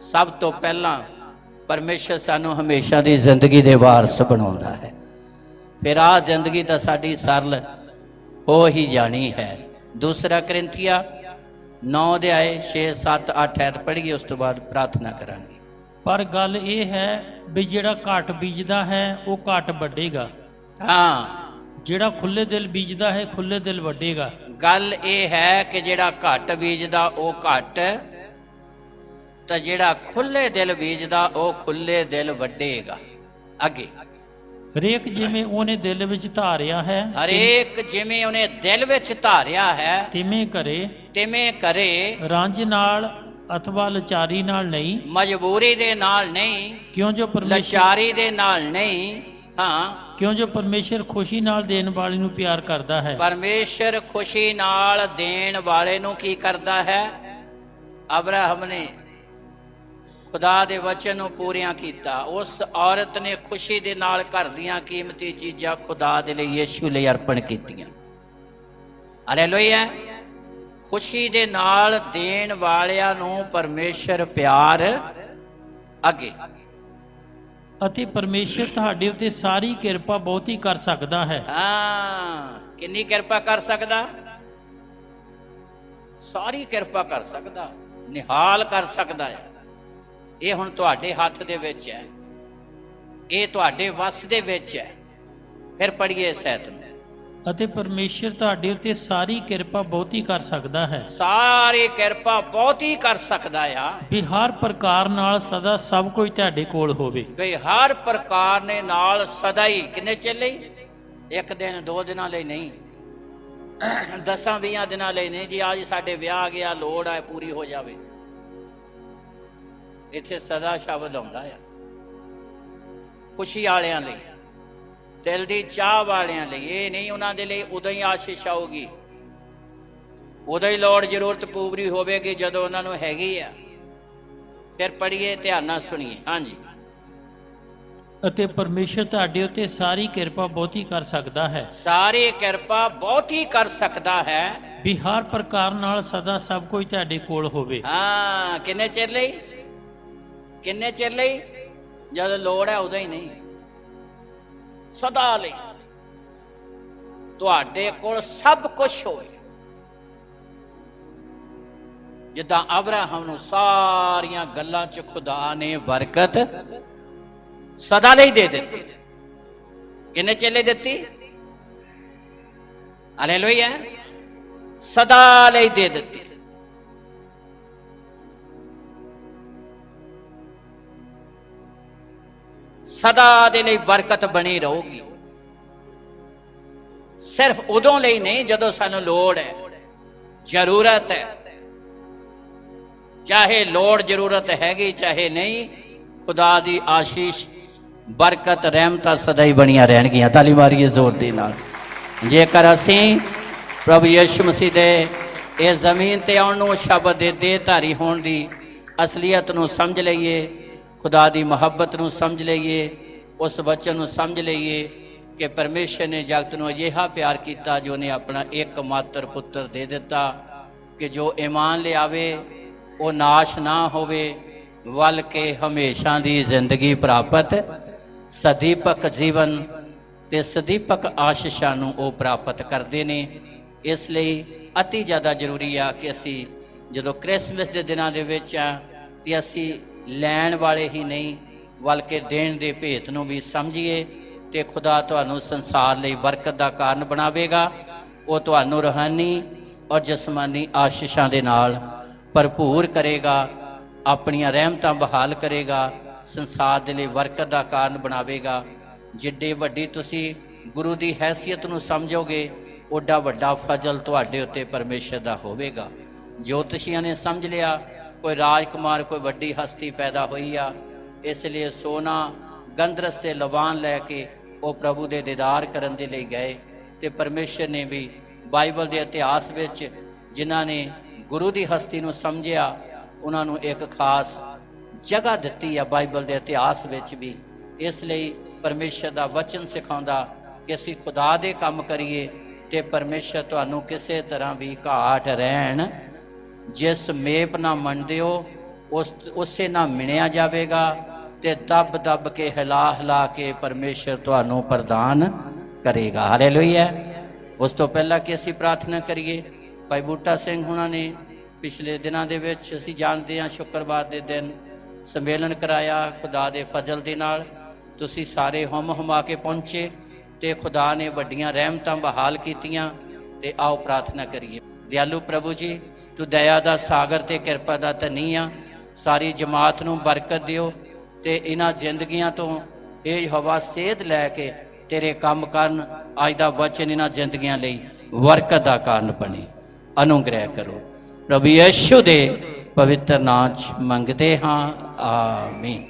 ਸਭ ਤੋਂ ਪਹਿਲਾਂ ਪਰਮੇਸ਼ਰ ਸਾਨੂੰ ਹਮੇਸ਼ਾ ਦੀ ਜ਼ਿੰਦਗੀ ਦੇ ਵਾਰਸ ਬਣਾਉਂਦਾ ਹੈ। ਫਿਰ ਆਹ ਜ਼ਿੰਦਗੀ ਤਾਂ ਸਾਡੀ ਸਰਲ ਹੋ ਹੀ ਜਾਣੀ ਹੈ। ਦੂਸਰਾ ਕੋਰਿੰਥੀਆਂ 9 ਅਧਿਆਏ 6, 7, 8 ਐਤ ਪੜ੍ਹੀਏ, ਉਸ ਤੋਂ ਬਾਅਦ ਪ੍ਰਾਰਥਨਾ ਕਰਾਂਗੇ। ਪਰ ਗੱਲ ਇਹ ਹੈ ਵੀ ਜਿਹੜਾ ਘੱਟ ਬੀਜਦਾ ਹੈ ਉਹ ਘੱਟ ਵੱਢੇਗਾ। ਹਾਂ, ਜਿਹੜਾ ਖੁੱਲੇ ਦਿਲ ਬੀਜਦਾ ਹੈ ਖੁੱਲੇ ਦਿਲ ਵੱਢੇਗਾ। ਗੱਲ ਇਹ ਹੈ ਕਿ ਜਿਹੜਾ ਘੱਟ ਬੀਜਦਾ ਉਹ ਘੱਟ, ਤਾਂ ਜਿਹੜਾ ਖੁੱਲੇ ਦਿਲ ਬੀਜਦਾ ਉਹ ਖੁੱਲੇ ਦਿਲ ਵੱਢੇਗਾ। ਅੱਗੇ, ਹਰੇਕ ਜਿਵੇਂ ਉਹਨੇ ਦਿਲ ਵਿੱਚ ਧਾਰਿਆ ਹੈ, ਹਰੇਕ ਜਿਵੇਂ ਉਹਨੇ ਦਿਲ ਵਿੱਚ ਧਾਰਿਆ ਹੈ ਤਿਵੇਂ ਕਰੇ, ਰੰਜ ਨਾਲ ਅਥਵਾ ਲਾਚਾਰੀ ਨਾਲ ਨਹੀਂ, ਮਜਬੂਰੀ ਦੇ ਨਾਲ ਨਹੀਂ, ਕਿਉਂ ਜੋ ਲਾਚਾਰੀ ਦੇ ਨਾਲ ਨਹੀਂ। ਹਾਂ, ਕਿਉਂ ਜੋ ਪਰਮੇਸ਼ਰ ਖੁਸ਼ੀ ਨਾਲ ਦੇਣ ਵਾਲੇ ਨੂੰ ਪਿਆਰ ਕਰਦਾ ਹੈ। ਪਰਮੇਸ਼ਰ ਖੁਸ਼ੀ ਨਾਲ ਦੇਣ ਵਾਲੇ ਨੂੰ ਕੀ ਕਰਦਾ ਹੈ? ਅਬਰਾਹਮ ਨੇ ਖੁਦਾ ਦੇ ਵਚਨ ਨੂੰ ਪੂਰੀਆਂ ਕੀਤਾ। ਉਸ ਔਰਤ ਨੇ ਖੁਸ਼ੀ ਦੇ ਨਾਲ ਘਰ ਦੀਆਂ ਕੀਮਤੀ ਚੀਜ਼ਾਂ ਖੁਦਾ ਦੇ ਲਈ, ਯਿਸੂ ਲਈ ਅਰਪਣ ਕੀਤੀਆਂ। ਹਾਲੇਲੂਇਆ। ਖੁਸ਼ੀ ਦੇ ਨਾਲ ਦੇਣ ਵਾਲਿਆਂ ਨੂੰ ਪਰਮੇਸ਼ਰ ਪਿਆਰ। ਅੱਗੇ, ਅਤੇ ਪਰਮੇਸ਼ਰ ਤੁਹਾਡੇ ਉੱਤੇ ਸਾਰੀ ਕਿਰਪਾ ਬਹੁਤੀ ਕਰ ਸਕਦਾ ਹੈ। ਹਾਂ, ਕਿੰਨੀ ਕਿਰਪਾ ਕਰ ਸਕਦਾ? ਸਾਰੀ ਕਿਰਪਾ ਕਰ ਸਕਦਾ, ਨਿਹਾਲ ਕਰ ਸਕਦਾ ਹੈ। ਇਹ ਹੁਣ ਤੁਹਾਡੇ ਹੱਥ ਦੇ ਵਿੱਚ ਹੈ, ਇਹ ਤੁਹਾਡੇ ਵੱਸ ਦੇ ਵਿੱਚ ਹੈ। ਫਿਰ ਪੜ੍ਹੀਏ ਸਹਿਤ ਨੂੰ। ਅਤੇ ਪਰਮੇਸ਼ਰ ਤੁਹਾਡੇ ਉੱਤੇ ਸਾਰੀ ਕਿਰਪਾ ਬਹੁਤੀ ਕਰ ਸਕਦਾ ਹੈ। ਸਾਰੀ ਕਿਰਪਾ ਬਹੁਤੀ ਕਰ ਸਕਦਾ ਆ, ਵੀ ਹਰ ਪ੍ਰਕਾਰ ਨਾਲ ਸਦਾ ਸਭ ਕੁਝ ਤੁਹਾਡੇ ਕੋਲ ਹੋਵੇ। ਵੀ ਹਰ ਪ੍ਰਕਾਰ ਨੇ ਨਾਲ ਸਦਾ ਹੀ। ਕਿੰਨੇ ਚਿਰ ਲਈ? 1 ਦਿਨ 2 ਦਿਨਾਂ ਲਈ ਨਹੀਂ, 10-20 ਦਿਨਾਂ ਲਈ ਨਹੀਂ ਜੀ। ਅੱਜ ਸਾਡੇ ਵਿਆਹ ਗਿਆ, ਲੋੜ ਹੈ ਪੂਰੀ ਹੋ ਜਾਵੇ। ਇੱਥੇ ਸਦਾ ਸ਼ਬਦ ਆਉਂਦਾ ਆ ਖੁਸ਼ੀ ਵਾਲਿਆਂ ਲਈ, ਦਿਲ ਦੀ ਚਾਹ ਵਾਲਿਆਂ ਲਈ। ਇਹ ਨਹੀਂ ਉਹਨਾਂ ਦੇ ਲਈ ਉਦੋਂ ਹੀ ਆਸ਼ੀਸ਼ ਆਊਗੀ, ਉਦੋਂ ਹੀ ਲੋੜ ਜ਼ਰੂਰਤ ਪੂਰੀ ਹੋਵੇਗੀ ਜਦੋਂ ਉਹਨਾਂ ਨੂੰ ਹੈਗੀ ਆ। ਫਿਰ ਪੜ੍ਹੀਏ, ਧਿਆਨ ਨਾਲ ਸੁਣੀਏ। ਹਾਂਜੀ। ਅਤੇ ਪਰਮੇਸ਼ਰ ਤੁਹਾਡੇ ਉੱਤੇ ਸਾਰੀ ਕਿਰਪਾ ਬਹੁਤੀ ਕਰ ਸਕਦਾ ਹੈ। ਸਾਰੀ ਕਿਰਪਾ ਬਹੁਤੀ ਕਰ ਸਕਦਾ ਹੈ, ਵੀ ਹਰ ਪ੍ਰਕਾਰ ਨਾਲ ਸਦਾ ਸਭ ਕੁਝ ਤੁਹਾਡੇ ਕੋਲ ਹੋਵੇ। ਹਾਂ, ਕਿੰਨੇ ਚਿਰ ਲਈ? ਕਿੰਨੇ ਚਿਰ ਲਈ? ਜਦ ਲੋੜ ਹੈ ਉਦੋਂ ਹੀ ਨਹੀਂ, ਸਦਾ ਲਈ ਤੁਹਾਡੇ ਕੋਲ ਸਭ ਕੁਝ ਹੋਵੇ। ਜਿੱਦਾਂ ਅਬਰਾਹਮ ਨੂੰ ਸਾਰੀਆਂ ਗੱਲਾਂ 'ਚ ਖੁਦਾ ਨੇ ਬਰਕਤ ਸਦਾ ਲਈ ਦੇ ਦਿੱਤੀ। ਕਿੰਨੇ ਚਿਰ ਲਈ ਦਿੱਤੀ? ਹਾਲੇਲੂਇਆ। ਸਦਾ ਲਈ ਦੇ ਦਿੱਤੀ। ਸਦਾ ਦੇ ਲਈ ਬਰਕਤ ਬਣੀ ਰਹੂਗੀ। ਸਿਰਫ ਉਦੋਂ ਲਈ ਨਹੀਂ ਜਦੋਂ ਸਾਨੂੰ ਲੋੜ ਹੈ, ਜ਼ਰੂਰਤ ਹੈ। ਚਾਹੇ ਲੋੜ ਜ਼ਰੂਰਤ ਹੈਗੀ ਚਾਹੇ ਨਹੀਂ, ਖੁਦਾ ਦੀ ਆਸ਼ੀਸ਼ ਬਰਕਤ ਰਹਿਮਤਾਂ ਸਦਾ ਹੀ ਬਣੀਆਂ ਰਹਿਣਗੀਆਂ। ਤਾਲੀ ਮਾਰੀਏ ਜ਼ੋਰ ਦੇ ਨਾਲ। ਜੇਕਰ ਅਸੀਂ ਪ੍ਰਭੂ ਯਿਸੂ ਮਸੀਹ ਦੇ ਇਸ ਜ਼ਮੀਨ ਤੇ ਆਉਣ ਨੂੰ, ਸ਼ਬਦ ਦੇ ਦੇਹਧਾਰੀ ਹੋਣ ਦੀ ਅਸਲੀਅਤ ਨੂੰ ਸਮਝ ਲਈਏ, ਖੁਦਾ ਦੀ ਮੁਹੱਬਤ ਨੂੰ ਸਮਝ ਲਈਏ, ਉਸ ਵਚਨ ਨੂੰ ਸਮਝ ਲਈਏ ਕਿ ਪਰਮੇਸ਼ਰ ਨੇ ਜਗਤ ਨੂੰ ਅਜਿਹਾ ਪਿਆਰ ਕੀਤਾ ਜੋ ਨੇ ਆਪਣਾ ਇੱਕਮਾਤਰ ਪੁੱਤਰ ਦੇ ਦਿੱਤਾ ਕਿ ਜੋ ਈਮਾਨ ਲਿਆਵੇ ਉਹ ਨਾਸ਼ ਨਾ ਹੋਵੇ ਬਲਕਿ ਹਮੇਸ਼ਾ ਦੀ ਜ਼ਿੰਦਗੀ ਪ੍ਰਾਪਤ ਸਦੀਪਕ ਜੀਵਨ ਤੇ ਸਦੀਪਕ ਆਸ਼ੀਸ਼ਾਂ ਨੂੰ ਉਹ ਪ੍ਰਾਪਤ ਕਰਦੇ ਨੇ। ਇਸ ਲਈ ਅਤੀ ਜ਼ਿਆਦਾ ਜ਼ਰੂਰੀ ਆ ਕਿ ਅਸੀਂ ਜਦੋਂ ਕ੍ਰਿਸਮਸ ਦੇ ਦਿਨਾਂ ਦੇ ਵਿੱਚ ਆ ਤੇ ਅਸੀਂ ਲੈਣ ਵਾਲੇ ਹੀ ਨਹੀਂ ਬਲਕਿ ਦੇਣ ਦੇ ਭੇਤ ਨੂੰ ਵੀ ਸਮਝੀਏ ਤੇ ਖੁਦਾ ਤੁਹਾਨੂੰ ਸੰਸਾਰ ਲਈ ਬਰਕਤ ਦਾ ਕਾਰਨ ਬਣਾਵੇਗਾ। ਉਹ ਤੁਹਾਨੂੰ ਰੂਹਾਨੀ ਔਰ ਜਿਸਮਾਨੀ ਆਸ਼ੀਸ਼ਾਂ ਦੇ ਨਾਲ ਭਰਪੂਰ ਕਰੇਗਾ, ਆਪਣੀਆਂ ਰਹਿਮਤਾਂ ਬਹਾਲ ਕਰੇਗਾ, ਸੰਸਾਰ ਦੇ ਲਈ ਬਰਕਤ ਦਾ ਕਾਰਨ ਬਣਾਵੇਗਾ। ਜਿੱਡੇ ਵੱਡੀ ਤੁਸੀਂ ਗੁਰੂ ਦੀ ਹੈਸੀਅਤ ਨੂੰ ਸਮਝੋਗੇ ਓਡਾ ਵੱਡਾ ਫਜ਼ਲ ਤੁਹਾਡੇ ਉੱਤੇ ਪਰਮੇਸ਼ਰ ਦਾ ਹੋਵੇਗਾ। ਜੋਤਸ਼ੀਆਂ ਨੇ ਸਮਝ ਲਿਆ ਕੋਈ ਰਾਜਕੁਮਾਰ ਕੋਈ ਵੱਡੀ ਹਸਤੀ ਪੈਦਾ ਹੋਈ ਆ, ਇਸ ਲਈ ਸੋਨਾ ਗੰਧਰਸ ਤੇ ਲਵਾਨ ਲੈ ਕੇ ਉਹ ਪ੍ਰਭੂ ਦੇ ਦੀਦਾਰ ਕਰਨ ਦੇ ਲਈ ਗਏ। ਤੇ ਪਰਮੇਸ਼ਰ ਨੇ ਵੀ ਬਾਈਬਲ ਦੇ ਇਤਿਹਾਸ ਵਿੱਚ ਜਿਨ੍ਹਾਂ ਨੇ ਗੁਰੂ ਦੀ ਹਸਤੀ ਨੂੰ ਸਮਝਿਆ ਉਹਨਾਂ ਨੂੰ ਇੱਕ ਖਾਸ ਜਗ੍ਹਾ ਦਿੱਤੀ ਆ ਬਾਈਬਲ ਦੇ ਇਤਿਹਾਸ ਵਿੱਚ ਵੀ। ਇਸ ਲਈ ਪਰਮੇਸ਼ਰ ਦਾ ਵਚਨ ਸਿਖਾਉਂਦਾ ਕਿ ਅਸੀਂ ਖੁਦਾ ਦੇ ਕੰਮ ਕਰੀਏ ਤੇ ਪਰਮੇਸ਼ਰ ਤੁਹਾਨੂੰ ਕਿਸੇ ਤਰ੍ਹਾਂ ਵੀ ਘਾਟ ਰਹਿਣ ਜਿਸ ਮੇਪ ਨਾ ਮੰਨਦੇ ਹੋ ਉਸੇ ਨਾਲ ਮਿਣਿਆ ਜਾਵੇਗਾ ਤੇ ਦੱਬ ਦੱਬ ਕੇ ਹਿਲਾ ਕੇ ਪਰਮੇਸ਼ਰ ਤੁਹਾਨੂੰ ਪ੍ਰਦਾਨ ਕਰੇਗਾ। ਹਾਲੇਲੂਇਆ। ਉਸ ਤੋਂ ਪਹਿਲਾਂ ਕਿ ਅਸੀਂ ਪ੍ਰਾਰਥਨਾ ਕਰੀਏ, ਭਾਈ ਬੂਟਾ ਸਿੰਘ ਹੁਣਾਂ ਨੇ ਪਿਛਲੇ ਦਿਨਾਂ ਦੇ ਵਿੱਚ ਅਸੀਂ ਜਾਣਦੇ ਹਾਂ ਸ਼ੁੱਕਰਵਾਰ ਦੇ ਦਿਨ ਸੰਮੇਲਨ ਕਰਾਇਆ ਖੁਦਾ ਦੇ ਫਜ਼ਲ ਦੇ ਨਾਲ। ਤੁਸੀਂ ਸਾਰੇ ਹੁਮਾ ਕੇ ਪਹੁੰਚੇ ਤੇ ਖੁਦਾ ਨੇ ਵੱਡੀਆਂ ਰਹਿਮਤਾਂ ਬਹਾਲ ਕੀਤੀਆਂ। ਤੇ ਆਓ ਪ੍ਰਾਰਥਨਾ ਕਰੀਏ। ਦਿਆਲੂ ਪ੍ਰਭੂ ਜੀ, ਤੂੰ ਦਇਆ ਦਾ ਸਾਗਰ ਤੇ ਕਿਰਪਾ ਦਾ ਧਨੀ ਆ। ਸਾਰੀ ਜਮਾਤ ਨੂੰ ਬਰਕਤ ਦਿਓ ਤੇ ਇਹਨਾਂ ਜ਼ਿੰਦਗੀਆਂ ਤੋਂ ਇਹ ਹਵਾ ਸੇਧ ਲੈ ਕੇ ਤੇਰੇ ਕੰਮ ਕਰਨ। ਅੱਜ ਦਾ ਵਚਨ ਇਹਨਾਂ ਜ਼ਿੰਦਗੀਆਂ ਲਈ ਬਰਕਤ ਦਾ ਕਾਰਨ ਬਣੇ। ਅਨੁਗ੍ਰਹਿ ਕਰੋ। ਪ੍ਰਭੂ ਯਿਸੂ ਦੇ ਪਵਿੱਤਰ ਨਾਮ 'ਚ ਮੰਗਦੇ ਹਾਂ, ਆਮੀਨ।